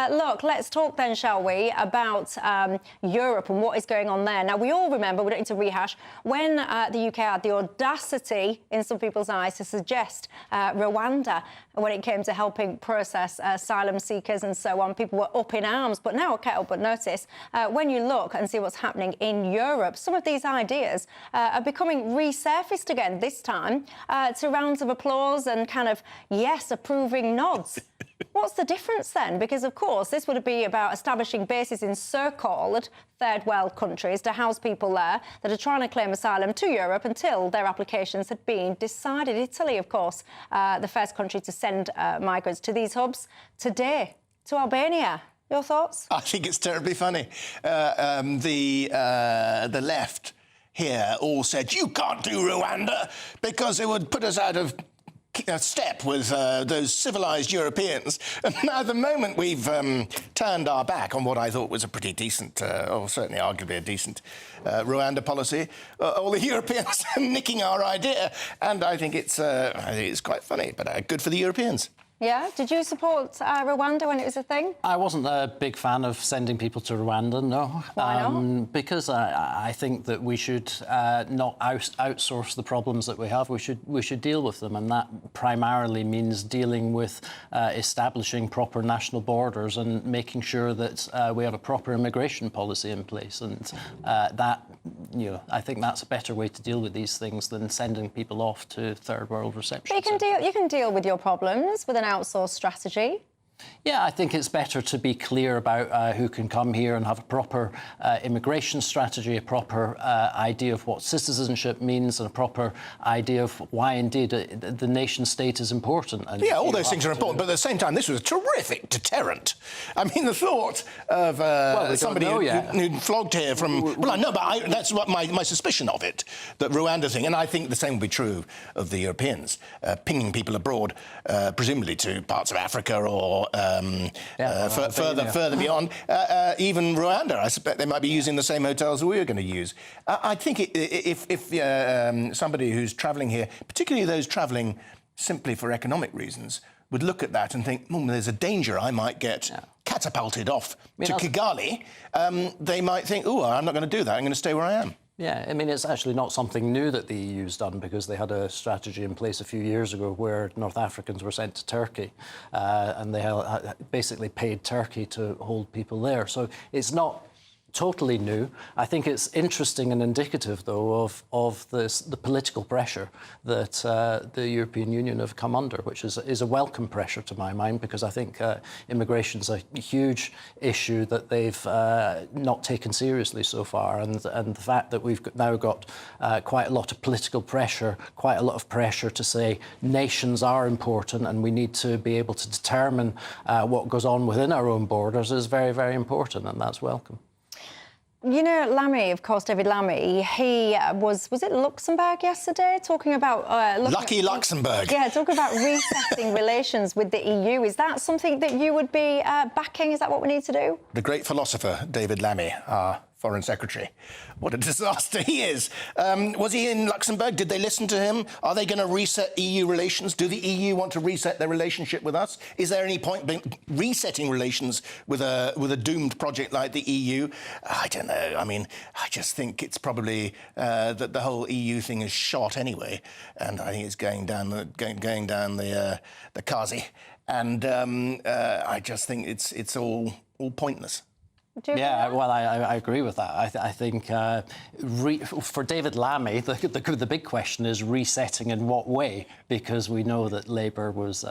Look, let's talk then, shall we, about Europe and what is going on there. Now, we all remember, we don't need to rehash, when the UK had the audacity, in some people's eyes, to suggest Rwanda when it came to helping process asylum seekers and so on. People were up in arms, but now, but notice, when you look and see what's happening in Europe, some of these ideas are becoming resurfaced again, this time to rounds of applause and kind of yes, approving nods. What's the difference then? Because, of course, this would be about establishing bases in so-called third world countries to house people there that are trying to claim asylum to Europe until their applications had been decided. Italy, of course, the first country to send migrants to these hubs today, to Albania. Your thoughts? I think it's terribly funny. The left here all said, you can't do Rwanda because it would put us out of step with those civilised Europeans. And now, the moment we've turned our back on what I thought was a pretty decent, or certainly arguably a decent Rwanda policy, all the Europeans are nicking our idea. And I think it's quite funny, but good for the Europeans. Yeah? Did you support Rwanda when it was a thing? I wasn't a big fan of sending people to Rwanda, no. Why not? Because I think that we should not outsource the problems that we have. We should deal with them, and that primarily means dealing with establishing proper national borders and making sure that we have a proper immigration policy in place. And I think that's a better way to deal with these things than sending people off to third world reception. But you can deal with your problems with an outsourced strategy. Yeah, I think it's better to be clear about who can come here and have a proper immigration strategy, a proper idea of what citizenship means, and a proper idea of why, indeed, the nation-state is important. And yeah, all those things are important, but at the same time, this was a terrific deterrent. I mean, the thought of somebody who flogged here from... Well, I know, but that's what my suspicion of it, that Rwanda thing, and I think the same will be true of the Europeans, pinging people abroad, presumably to parts of Africa or further beyond. Even Rwanda, I suspect they might be using the same hotels we were going to use. I think if somebody who's travelling here, particularly those travelling simply for economic reasons, would look at that and think, there's a danger I might get catapulted off to Kigali, they might think, I'm not going to do that, I'm going to stay where I am. Yeah, I mean, it's actually not something new that the EU's done, because they had a strategy in place a few years ago where North Africans were sent to Turkey and they basically paid Turkey to hold people there. So it's not totally new. I think it's interesting and indicative, though, of the political pressure that the European Union have come under, which is a welcome pressure to my mind, because I think immigration's a huge issue that they've not taken seriously so far, and the fact that we've now got quite a lot of political pressure, quite a lot of pressure to say nations are important and we need to be able to determine what goes on within our own borders is very, very important, and that's welcome. You know, Lammy, of course, David Lammy, he was it Luxembourg yesterday, talking about... Lucky Luxembourg. Yeah, talking about resetting relations with the EU. Is that something that you would be backing? Is that what we need to do? The great philosopher, David Lammy, our Foreign Secretary. What a disaster he is. Was he in Luxembourg? Did they listen to him? Are they going to reset EU relations? Do the EU want to reset their relationship with us? Is there any point in resetting relations with a doomed project like the EU? I don't know. I mean, I just think it's probably that the whole EU thing is shot anyway, and I think it's going down the Kazi. And I just think it's all pointless. Yeah, well, I agree with that. I think for David Lammy, the big question is resetting in what way, because we know that Labour was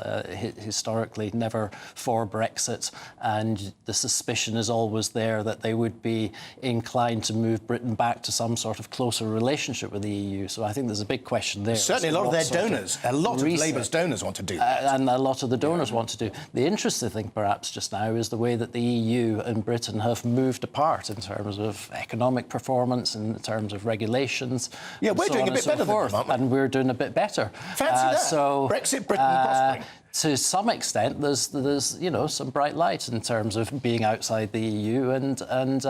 historically never for Brexit, and the suspicion is always there that they would be inclined to move Britain back to some sort of closer relationship with the EU. So I think there's a big question there. Certainly a lot of their donors, a lot of Labour's donors want to do that. And a lot of the donors want to do. The interesting thing, perhaps, just now is the way that the EU and Britain have moved apart in terms of economic performance, in terms of regulations. Yeah, we're doing a bit better than them, aren't we? And we're doing a bit better. Fancy that. So, Brexit Britain prospering. To some extent, there's you know, some bright light in terms of being outside the EU, and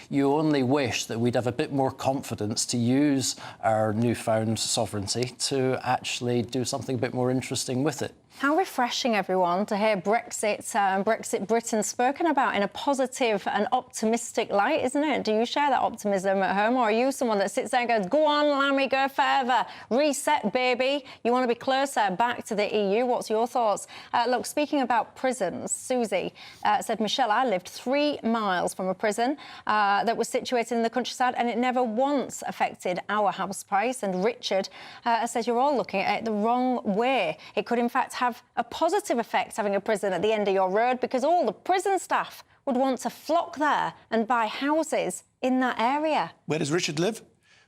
you only wish that we'd have a bit more confidence to use our newfound sovereignty to actually do something a bit more interesting with it. How refreshing, everyone, to hear Brexit and Brexit Britain spoken about in a positive and optimistic light, isn't it? Do you share that optimism at home, or are you someone that sits there and goes, go on, Lammy, go further, reset, baby, you want to be closer back to the EU? What's your thoughts? Look, speaking about prisons, Susie said, Michelle, I lived 3 miles from a prison that was situated in the countryside, and it never once affected our house price. And Richard says, you're all looking at it the wrong way. It could, in fact, have a positive effect having a prison at the end of your road, because all the prison staff would want to flock there and buy houses in that area. Where does Richard live?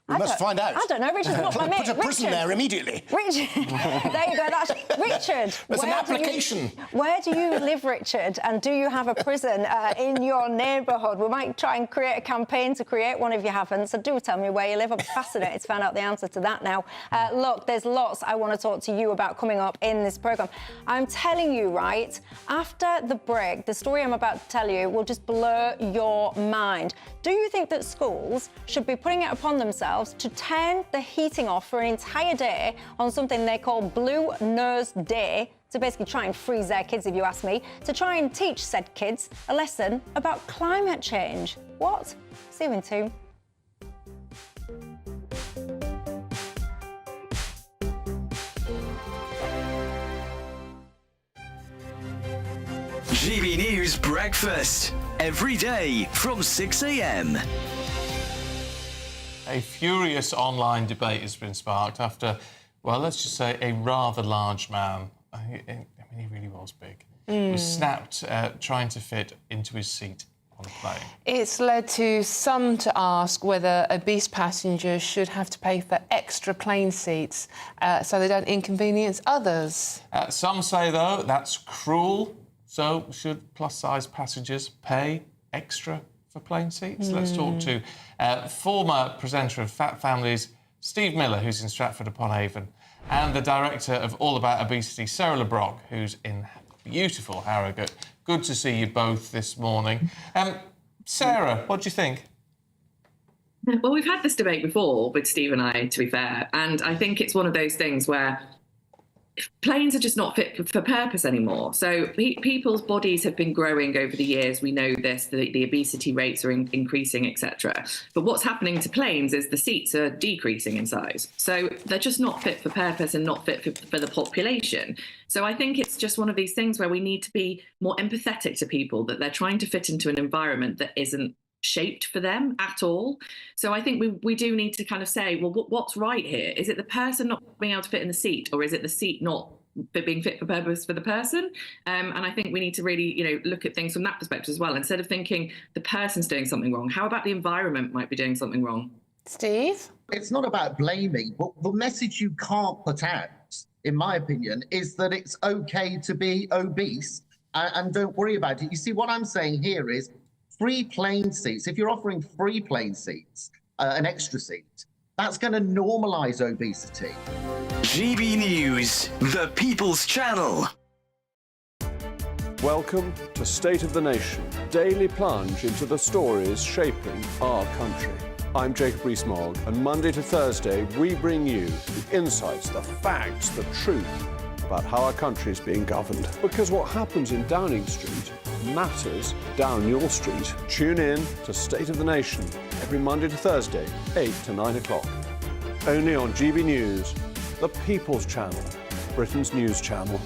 We must find out. I don't know. Richard's not my mate. Put a prison there immediately. Richard. There you go. That's Richard. There's an application. Where do you live, Richard? And do you have a prison in your neighbourhood? We might try and create a campaign to create one if you haven't. So do tell me where you live. I'm fascinated to find out the answer to that now. Look, there's lots I want to talk to you about coming up in this programme. I'm telling you, right, after the break, the story I'm about to tell you will just blow your mind. Do you think that schools should be putting it upon themselves to turn the heating off for an entire day on something they call Blue Nose Day, to basically try and freeze their kids, if you ask me, to try and teach said kids a lesson about climate change? What? See you in 2. GB News Breakfast, every day from 6 a.m. A furious online debate has been sparked after, well, let's just say a rather large man, I mean, he really was big, was snapped trying to fit into his seat on a plane. It's led to some to ask whether obese passengers should have to pay for extra plane seats so they don't inconvenience others. Some say, though, that's cruel. So should plus-size passengers pay extra for plane seats? Let's talk to former presenter of Fat Families, Steve Miller, who's in Stratford-upon-Avon, and the director of All About Obesity, Sarah LeBrock, who's in beautiful Harrogate. Good to see you both this morning. Sarah, what do you think? Well, we've had this debate before with Steve and I, to be fair, and I think it's one of those things where planes are just not fit for purpose anymore. So people's bodies have been growing over the years. We know this, the obesity rates are increasing, etc. But what's happening to planes is the seats are decreasing in size. So they're just not fit for purpose and not fit for the population. So I think it's just one of these things where we need to be more empathetic to people, that they're trying to fit into an environment that isn't shaped for them at all. So I think we do need to kind of say, well, what's right here? Is it the person not being able to fit in the seat, or is it the seat not being fit for purpose for the person? And I think we need to really, look at things from that perspective as well. Instead of thinking the person's doing something wrong, how about the environment might be doing something wrong? Steve? It's not about blaming, but the message you can't put out, in my opinion, is that it's okay to be obese and don't worry about it. You see, what I'm saying here is free plane seats. If you're offering free plane seats, an extra seat, that's going to normalise obesity. GB News, the People's Channel. Welcome to State of the Nation, daily plunge into the stories shaping our country. I'm Jacob Rees-Mogg, and Monday to Thursday we bring you the insights, the facts, the truth about how our country is being governed. Because what happens in Downing Street matters down your street. Tune in to State of the Nation every Monday to Thursday, 8 to 9 o'clock. Only on GB News, the People's Channel, Britain's news channel.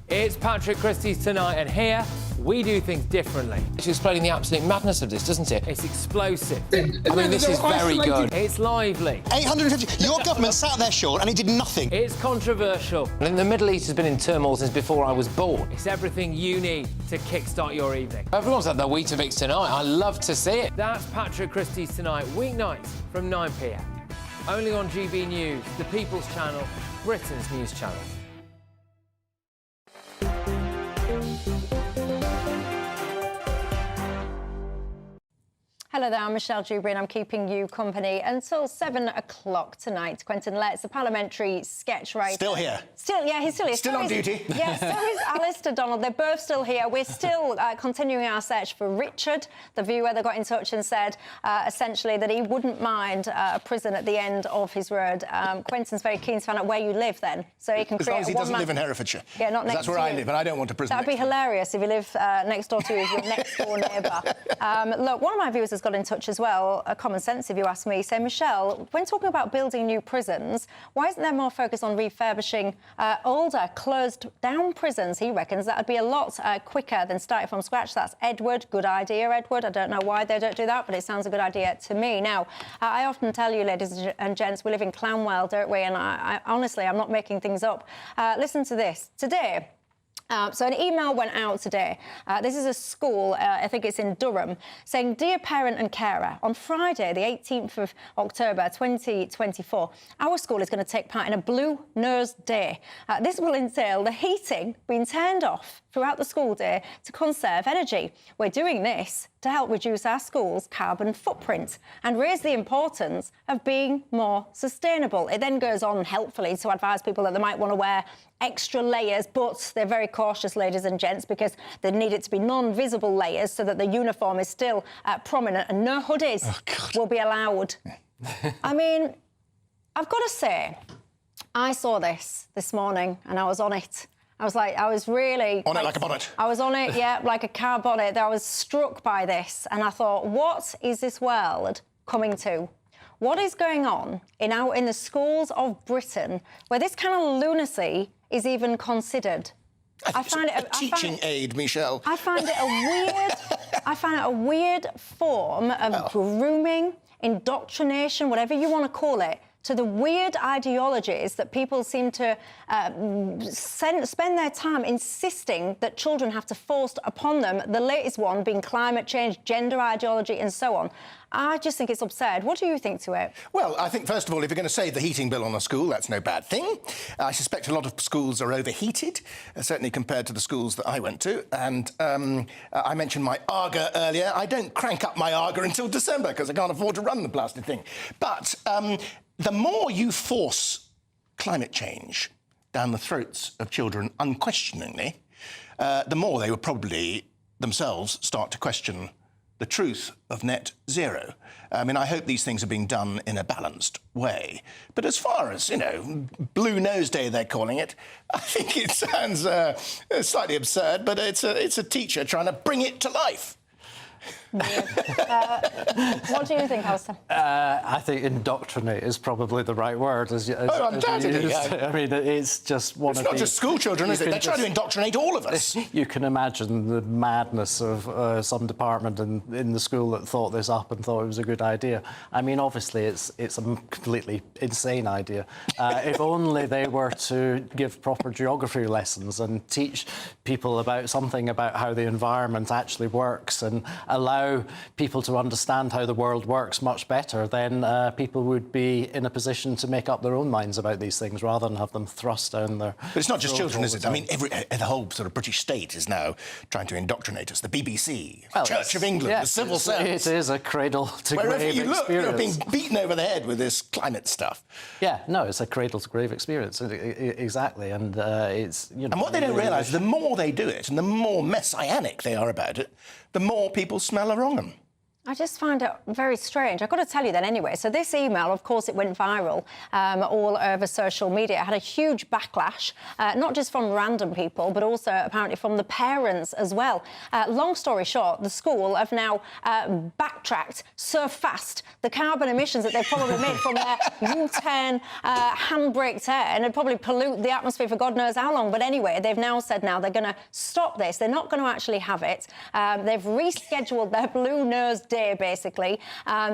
It's Patrick Christys tonight, and here we do things differently. It's explaining the absolute madness of this, doesn't it? It's explosive. I mean, this is very good. It's lively. 850. Your government sat there, Sean, and it did nothing. It's controversial. And the Middle East has been in turmoil since before I was born. It's everything you need to kickstart your evening. Everyone's had their Weetabix tonight. I love to see it. That's Patrick Christys tonight, weeknights from 9 p.m. Only on GB News, the People's Channel, Britain's news channel. Hello there, I'm Michelle Dewberry and I'm keeping you company until 7 o'clock tonight. Quentin Letts, the parliamentary sketch writer. Still here. Yeah, he's still here. Still on duty. Yeah, so is Alistair Donald. They're both still here. We're still continuing our search for Richard, the viewer that got in touch and said, essentially, that he wouldn't mind a prison at the end of his road. Quentin's very keen to find out where you live then, so he can as create long as he a doesn't live in Herefordshire. Yeah, not next That's where to I you. live, and I don't want a prison. That'd be hilarious if you live next door to you as your next-door neighbour. Look, one of my viewers has got in touch as well, a common sense if you ask me, say, Michelle, when talking about building new prisons, why isn't there more focus on refurbishing older, closed-down prisons? He reckons that would be a lot quicker than starting from scratch. That's Edward. Good idea, Edward. I don't know why they don't do that, but it sounds a good idea to me. Now, I often tell you, ladies and gents, we live in Clanwell, don't we? And I honestly, I'm not making things up. Listen to this. Today, so an email went out today. This is a school, I think it's in Durham, saying, Dear parent and carer, on Friday, the 18th of October 2024, our school is going to take part in a Blue Nose Day. This will entail the heating being turned off throughout the school day to conserve energy. We're doing this to help reduce our school's carbon footprint and raise the importance of being more sustainable. It then goes on helpfully to advise people that they might want to wear extra layers, but they're very cautious, ladies and gents, because they need it to be non-visible layers so that the uniform is still prominent and no hoodies will be allowed. I mean, I've got to say, I saw this morning and I was on it. I was really... On it like a bonnet. I was on it, yeah, like a car bonnet. I was struck by this and I thought, what is this world coming to? What is going on in the schools of Britain where this kind of lunacy is even considered? I find it a teaching aid, Michelle. I find it a weird form of grooming, indoctrination, whatever you want to call it, to the weird ideologies that people seem to spend their time insisting that children have to force upon them, the latest one being climate change, gender ideology and so on. I just think it's absurd. What do you think to it? Well, I think, first of all, if you're going to save the heating bill on a school, that's no bad thing. I suspect a lot of schools are overheated, certainly compared to the schools that I went to. And I mentioned my Arga earlier. I don't crank up my Arga until December because I can't afford to run the blasted thing. But the more you force climate change down the throats of children unquestioningly, the more they will probably themselves start to question the truth of net zero. I mean, I hope these things are being done in a balanced way. But as far as, Blue Nose Day, they're calling it, I think it sounds slightly absurd, but it's a teacher trying to bring it to life. What do you think, Alistair? I think indoctrinate is probably the right word. Undoubtedly. I mean, it's just one it's of not just school children, is it? They're trying to indoctrinate all of us. You can imagine the madness of some department in the school that thought this up and thought it was a good idea. I mean, obviously, it's a completely insane idea. If only they were to give proper geography lessons and teach people about how the environment actually works and allow people to understand how the world works much better, then people would be in a position to make up their own minds about these things rather than have them thrust down their... But it's not just children, is it? I mean, the whole sort of British state is now trying to indoctrinate us. The BBC, the Church of England, the civil service. It is a cradle-to-grave Wherever you look, experience. you're being beaten over the head with this climate stuff. Yeah, no, it's a cradle-to-grave experience, exactly, and it's... And what they don't realise, the more they do it and the more messianic they are about it, the more people smell a wrong 'un. I just find it very strange. I've got to tell you then anyway. So this email, of course, it went viral all over social media. It had a huge backlash, not just from random people, but also apparently from the parents as well. Long story short, the school have now backtracked so fast the carbon emissions that they've probably made from their U-turn handbrake turn and probably pollute the atmosphere for God knows how long. But anyway, they've now said now they're going to stop this. They're not going to actually have it. They've rescheduled their Blue Nose Day, basically.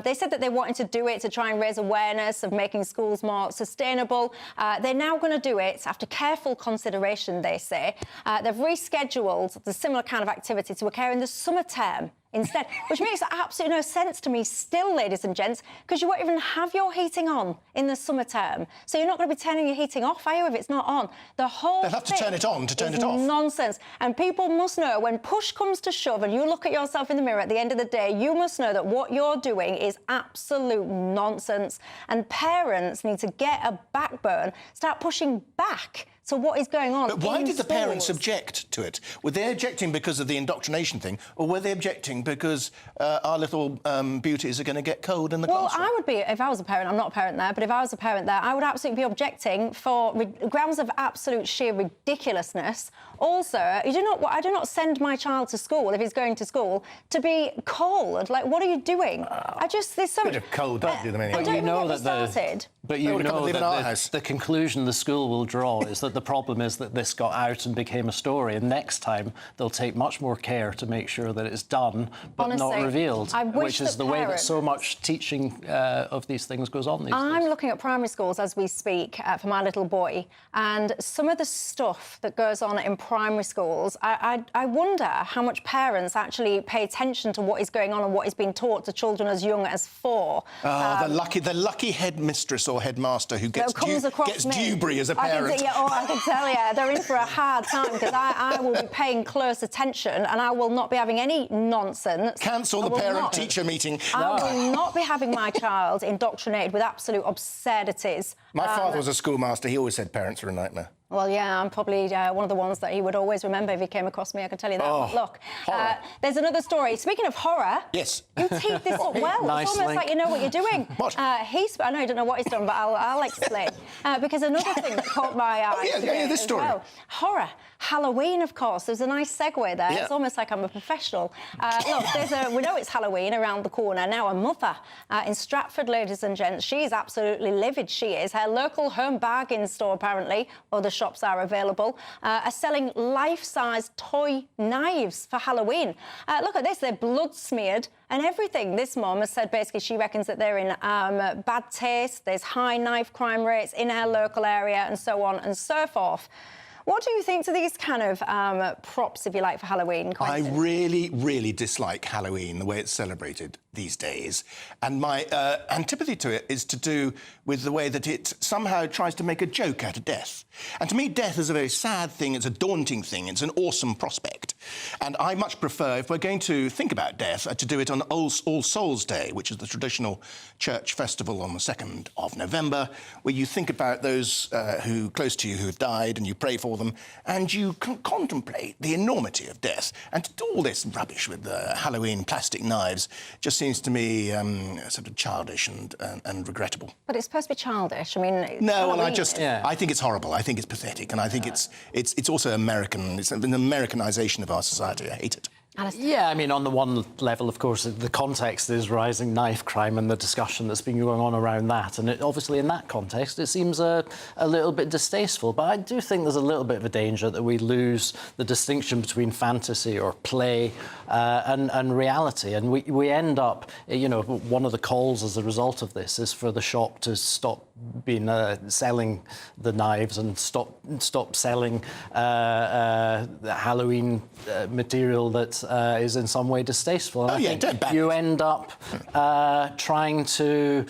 They said that they wanted to do it to try and raise awareness of making schools more sustainable. They're now going to do it after careful consideration, they say. They've rescheduled the similar kind of activity to occur in the summer term instead, which makes absolutely no sense to me still, ladies and gents, because you won't even have your heating on in the summer term. So you're not going to be turning your heating off, are you, if it's not on? The whole They'll have to turn it on to turn it off. Nonsense. And people must know, when push comes to shove and you look at yourself in the mirror at the end of the day, you must know that what you're doing is absolute nonsense. And parents need to get a backbone, start pushing back to what is going on. But why in did the schools. parents object to it? Were they objecting because of the indoctrination thing, or were they objecting because our little beauties are going to get cold in the classroom? Well, I would be, if I was a parent, I'm not a parent there, but if I was a parent there, I would absolutely be objecting for grounds of absolute sheer ridiculousness. Also, I do not send my child to school, if he's going to school, to be cold. Like, what are you doing? There's so much... Bit of cold, don't do them anyway. But you know that the conclusion the school will draw is that the problem is that this got out and became a story, and next time they'll take much more care to make sure that it's done but Honestly, not revealed, which is the way that so parents- much teaching of these things goes on these days. I'm looking at primary schools as we speak for my little boy, and some of the stuff that goes on in primary schools, I wonder how much parents actually pay attention to what is going on and what is being taught to children as young as 4. The lucky headmistress or headmaster who gets Dewberry as a parent. I can tell you, they're in for a hard time, because I will be paying close attention and I will not be having any nonsense. Cancel the parent-teacher meeting. I will not be having my child indoctrinated with absolute absurdities. My father was a schoolmaster. He always said parents are a nightmare. Well, yeah, I'm probably one of the ones that he would always remember if he came across me, I can tell you that. Oh, But look, horror. there's another story. Speaking of horror... Yes. You teed this up well. Nice It's almost link. like you know what you're doing. What? I know you don't know what he's done, but I'll explain. Because another thing that caught my eye today this as story. well. Horror. Halloween, of course. There's a nice segue there. Yeah. It's almost like I'm a professional. Look, we know it's Halloween around the corner. Now, a mother in Stratford, ladies and gents, she's absolutely livid, she is. Her local home bargain store, apparently, other shops are available, are selling life-size toy knives for Halloween. Look at this, they're blood-smeared and everything. This mum has said basically she reckons that they're in bad taste, there's high knife crime rates in her local area and so on and so forth. What do you think to these kind of props, if you like, for Halloween? Quentin? I really, really dislike Halloween, the way it's celebrated these days. And my antipathy to it is to do with the way that it somehow tries to make a joke out of death. And to me, death is a very sad thing. It's a daunting thing. It's an awesome prospect. And I much prefer, if we're going to think about death, to do it on All Souls Day, which is the traditional church festival on the 2nd of November, where you think about those who close to you who have died and you pray for them, and you can contemplate the enormity of death. And to do all this rubbish with the Halloween plastic knives just seems to me sort of childish and regrettable. But it's supposed to be childish. I mean, no, well, Halloween... I think it's horrible. I think it's pathetic, and I think it's also American. It's an Americanization of our society. I hate it. Yeah, I mean, on the one level, of course, the context is rising knife crime and the discussion that's been going on around that. And obviously, in that context, it seems a little bit distasteful. But I do think there's a little bit of a danger that we lose the distinction between fantasy or play and reality. And we end up, you know, one of the calls as a result of this is for the shop to stop selling the knives and stop selling the Halloween material that is in some way distasteful. And I think you end up trying to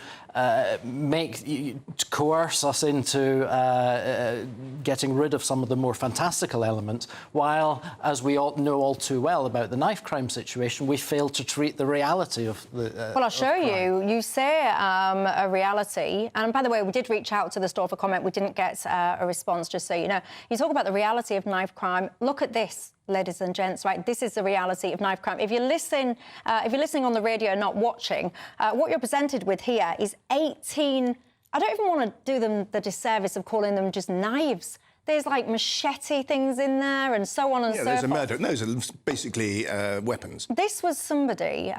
coerce us into getting rid of some of the more fantastical elements, while, as we all know all too well about the knife crime situation, we fail to treat the reality of the Well, I'll show you. You say a reality, and by the way, we did reach out to the store for comment. We didn't get a response, just so you know. You talk about the reality of knife crime. Look at this, ladies and gents, right? This is the reality of knife crime. If you're listening on the radio, not watching, what you're presented with here is 18... I don't even want to do them the disservice of calling them just knives. There's, like, machete things in there and so on and so forth. Yeah, there's a murder. Those are basically weapons. This was somebody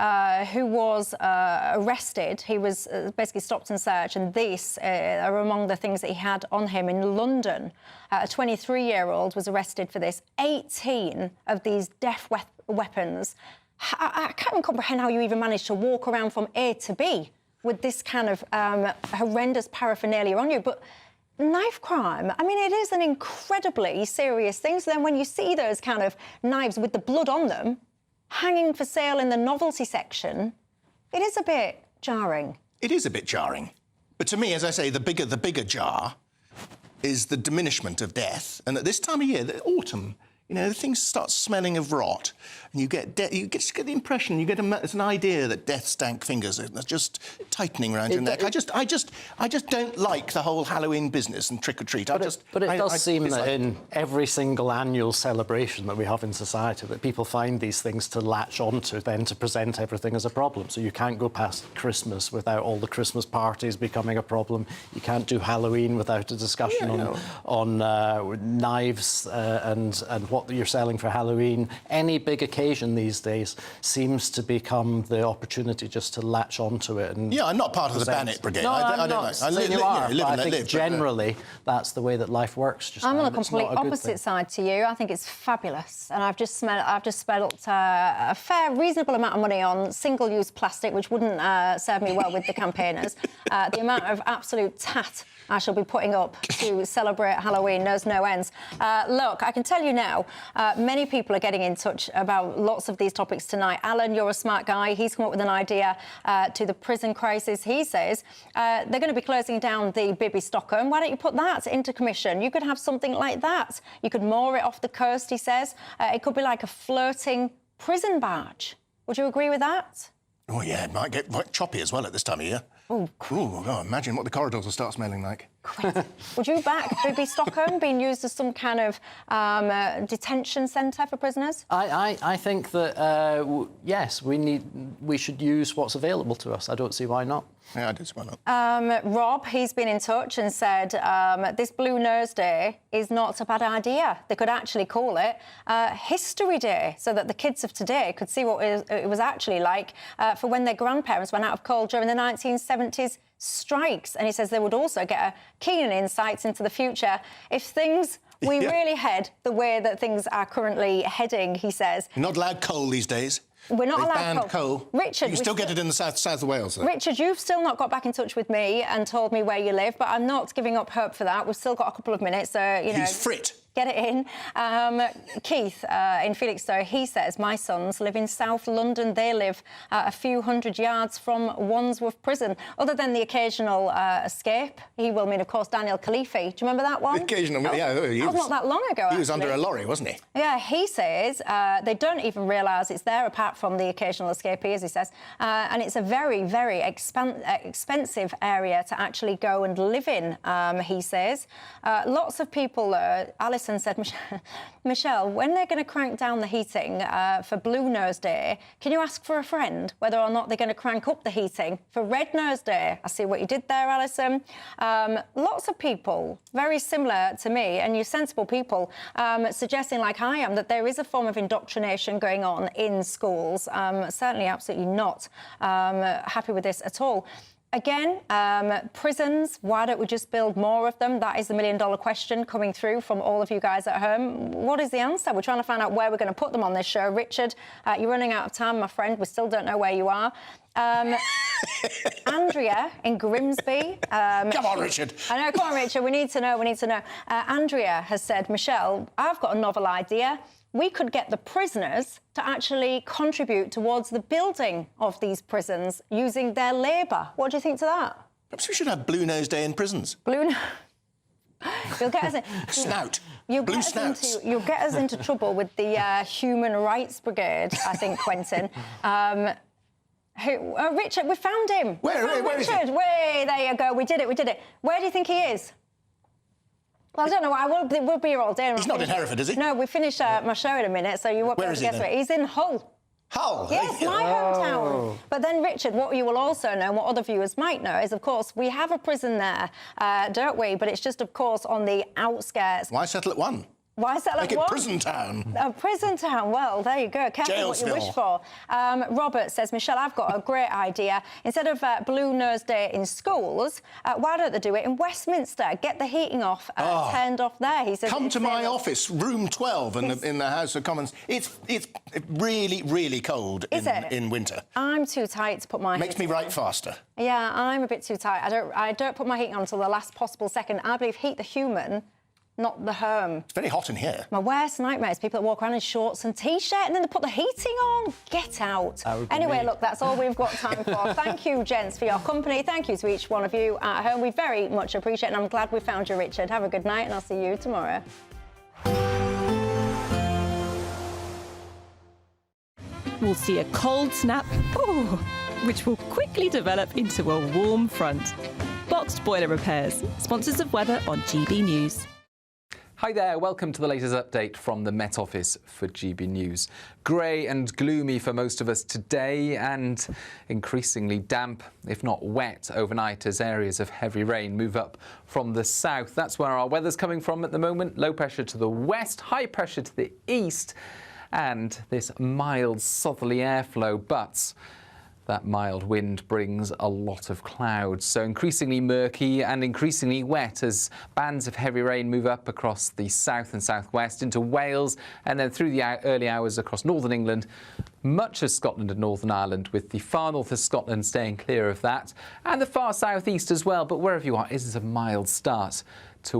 who was arrested. He was basically stopped and searched, and these are among the things that he had on him in London. A 23-year-old was arrested for this. 18 of these death weapons. I can't even comprehend how you even managed to walk around from A to B with this kind of horrendous paraphernalia on you. But knife crime, I mean, it is an incredibly serious thing. So then when you see those kind of knives with the blood on them, hanging for sale in the novelty section, it is a bit jarring. It is a bit jarring. But to me, as I say, the bigger jar is the diminishment of death. And at this time of year, the autumn, you know, things start smelling of rot, and you just get the impression, it's an idea that death stank fingers are just tightening around your neck. I just don't like the whole Halloween business and trick or treat. But it does seem that in every single annual celebration that we have in society, that people find these things to latch onto, then to present everything as a problem. So you can't go past Christmas without all the Christmas parties becoming a problem. You can't do Halloween without a discussion on knives and what you're selling for Halloween. Any big occasion these days seems to become the opportunity just to latch onto it. And I'm not part of the Ban It Brigade. No, I don't like. I think generally that's the way that life works. I'm on the complete opposite side to you. I think it's fabulous, and I've just spent a fair, reasonable amount of money on single-use plastic, which wouldn't serve me well with the campaigners. The amount of absolute tat I shall be putting up to celebrate Halloween knows no ends. Look, I can tell you now, many people are getting in touch about lots of these topics tonight. Alan, you're a smart guy. He's come up with an idea to the prison crisis. He says they're going to be closing down the Bibby Stockholm. Why don't you put that into commission? You could have something like that. You could moor it off the coast, he says. It could be like a floating prison barge. Would you agree with that? Oh, yeah, it might get quite choppy as well at this time of year. Oh, God, imagine what the corridors will start smelling like. Would you back Bibby Stockholm being used as some kind of detention centre for prisoners? I think that, yes, we should use what's available to us. I don't see why not. Yeah, I do see why not. Rob, he's been in touch and said this Blue Nose Day is not a bad idea. They could actually call it History Day, so that the kids of today could see what it was actually like for when their grandparents went out of coal during the 1970s strikes. And he says they would also get a keen insights into the future if things really head the way that things are currently heading, he says. You're not allowed coal these days. We're not They've allowed banned coal. Richard, you can still get it in the south of Wales, though. Richard, you've still not got back in touch with me and told me where you live, but I'm not giving up hope for that. We've still got a couple of minutes, so, you know... He's frit. Get it in. Keith in Felixstowe, he says, my sons live in South London. They live a few hundred yards from Wandsworth Prison. Other than the occasional escape, he will mean, of course, Daniel Khalifi. Do you remember that one? The occasional, yeah. That was not that long ago, He was under a lorry, wasn't he? Yeah, he says they don't even realise it's there, apart from the occasional escapee, as he says. And it's a very, very expensive area to actually go and live in, he says. Lots of people, Alison said, Michelle, when they're going to crank down the heating for Blue Nose Day, can you ask for a friend whether or not they're going to crank up the heating for Red Nose Day? I see what you did there, Alison. Lots of people, very similar to me, and you sensible people, suggesting, like I am, that there is a form of indoctrination going on in schools. Certainly absolutely not happy with this at all. Again, prisons, why don't we just build more of them? That is the million-dollar question coming through from all of you guys at home. What is the answer? We're trying to find out where we're going to put them on this show. Richard, you're running out of time, my friend. We still don't know where you are. Andrea in Grimsby. Come on, Richard. I know, come on, Richard. We need to know. Andrea has said, Michelle, I've got a novel idea. We could get the prisoners to actually contribute towards the building of these prisons using their labour. What do you think to that? Perhaps we should have Blue Nose Day in prisons. You'll get us in... Snout. You'll get us into trouble with the Human Rights Brigade, I think, Quentin. Richard, we found him. Where is he? Richard, there you go. We did it. Where do you think he is? Well, I don't know. We'll be here all day. He's not in Hereford, is he? No, we finish my show in a minute, so you won't be able to guess it. He's in Hull. Hull? Yes, my hometown. But then, Richard, what you will also know, and what other viewers might know, is, of course, we have a prison there, don't we? But it's just, of course, on the outskirts. Why settle at one? Why settle at one? Make it prison town. A prison town. Well, there you go. Careful what you wish for. Robert says, Michelle, I've got a great idea. Instead of Blue Nose Day in schools, why don't they do it in Westminster? Get the heating off, turned off there. He says, come to my office, room 12 in the House of Commons. It's really, really cold in winter. I'm too tight to put my Makes me write faster. Yeah, I'm a bit too tight. I don't put my heating on until the last possible second. I believe Heat the Human not the home. It's very hot in here. My worst nightmare is people that walk around in shorts and T-shirt and then they put the heating on. Get out. Anyway, look, that's all we've got time for. Thank you, gents, for your company. Thank you to each one of you at home. We very much appreciate it, and I'm glad we found you, Richard. Have a good night, and I'll see you tomorrow. We'll see a cold snap, which will quickly develop into a warm front. Boxed Boiler Repairs, sponsors of weather on GB News. Hi there, welcome to the latest update from the Met Office for GB News. Grey and gloomy for most of us today, and increasingly damp, if not wet, overnight as areas of heavy rain move up from the south. That's where our weather's coming from at the moment. Low pressure to the west, high pressure to the east, and this mild southerly airflow, but that mild wind brings a lot of clouds, so increasingly murky and increasingly wet as bands of heavy rain move up across the south and southwest into Wales, and then through the early hours across northern England, much of Scotland and Northern Ireland, with the far north of Scotland staying clear of that, and the far southeast as well. But wherever you are, it is a mild start to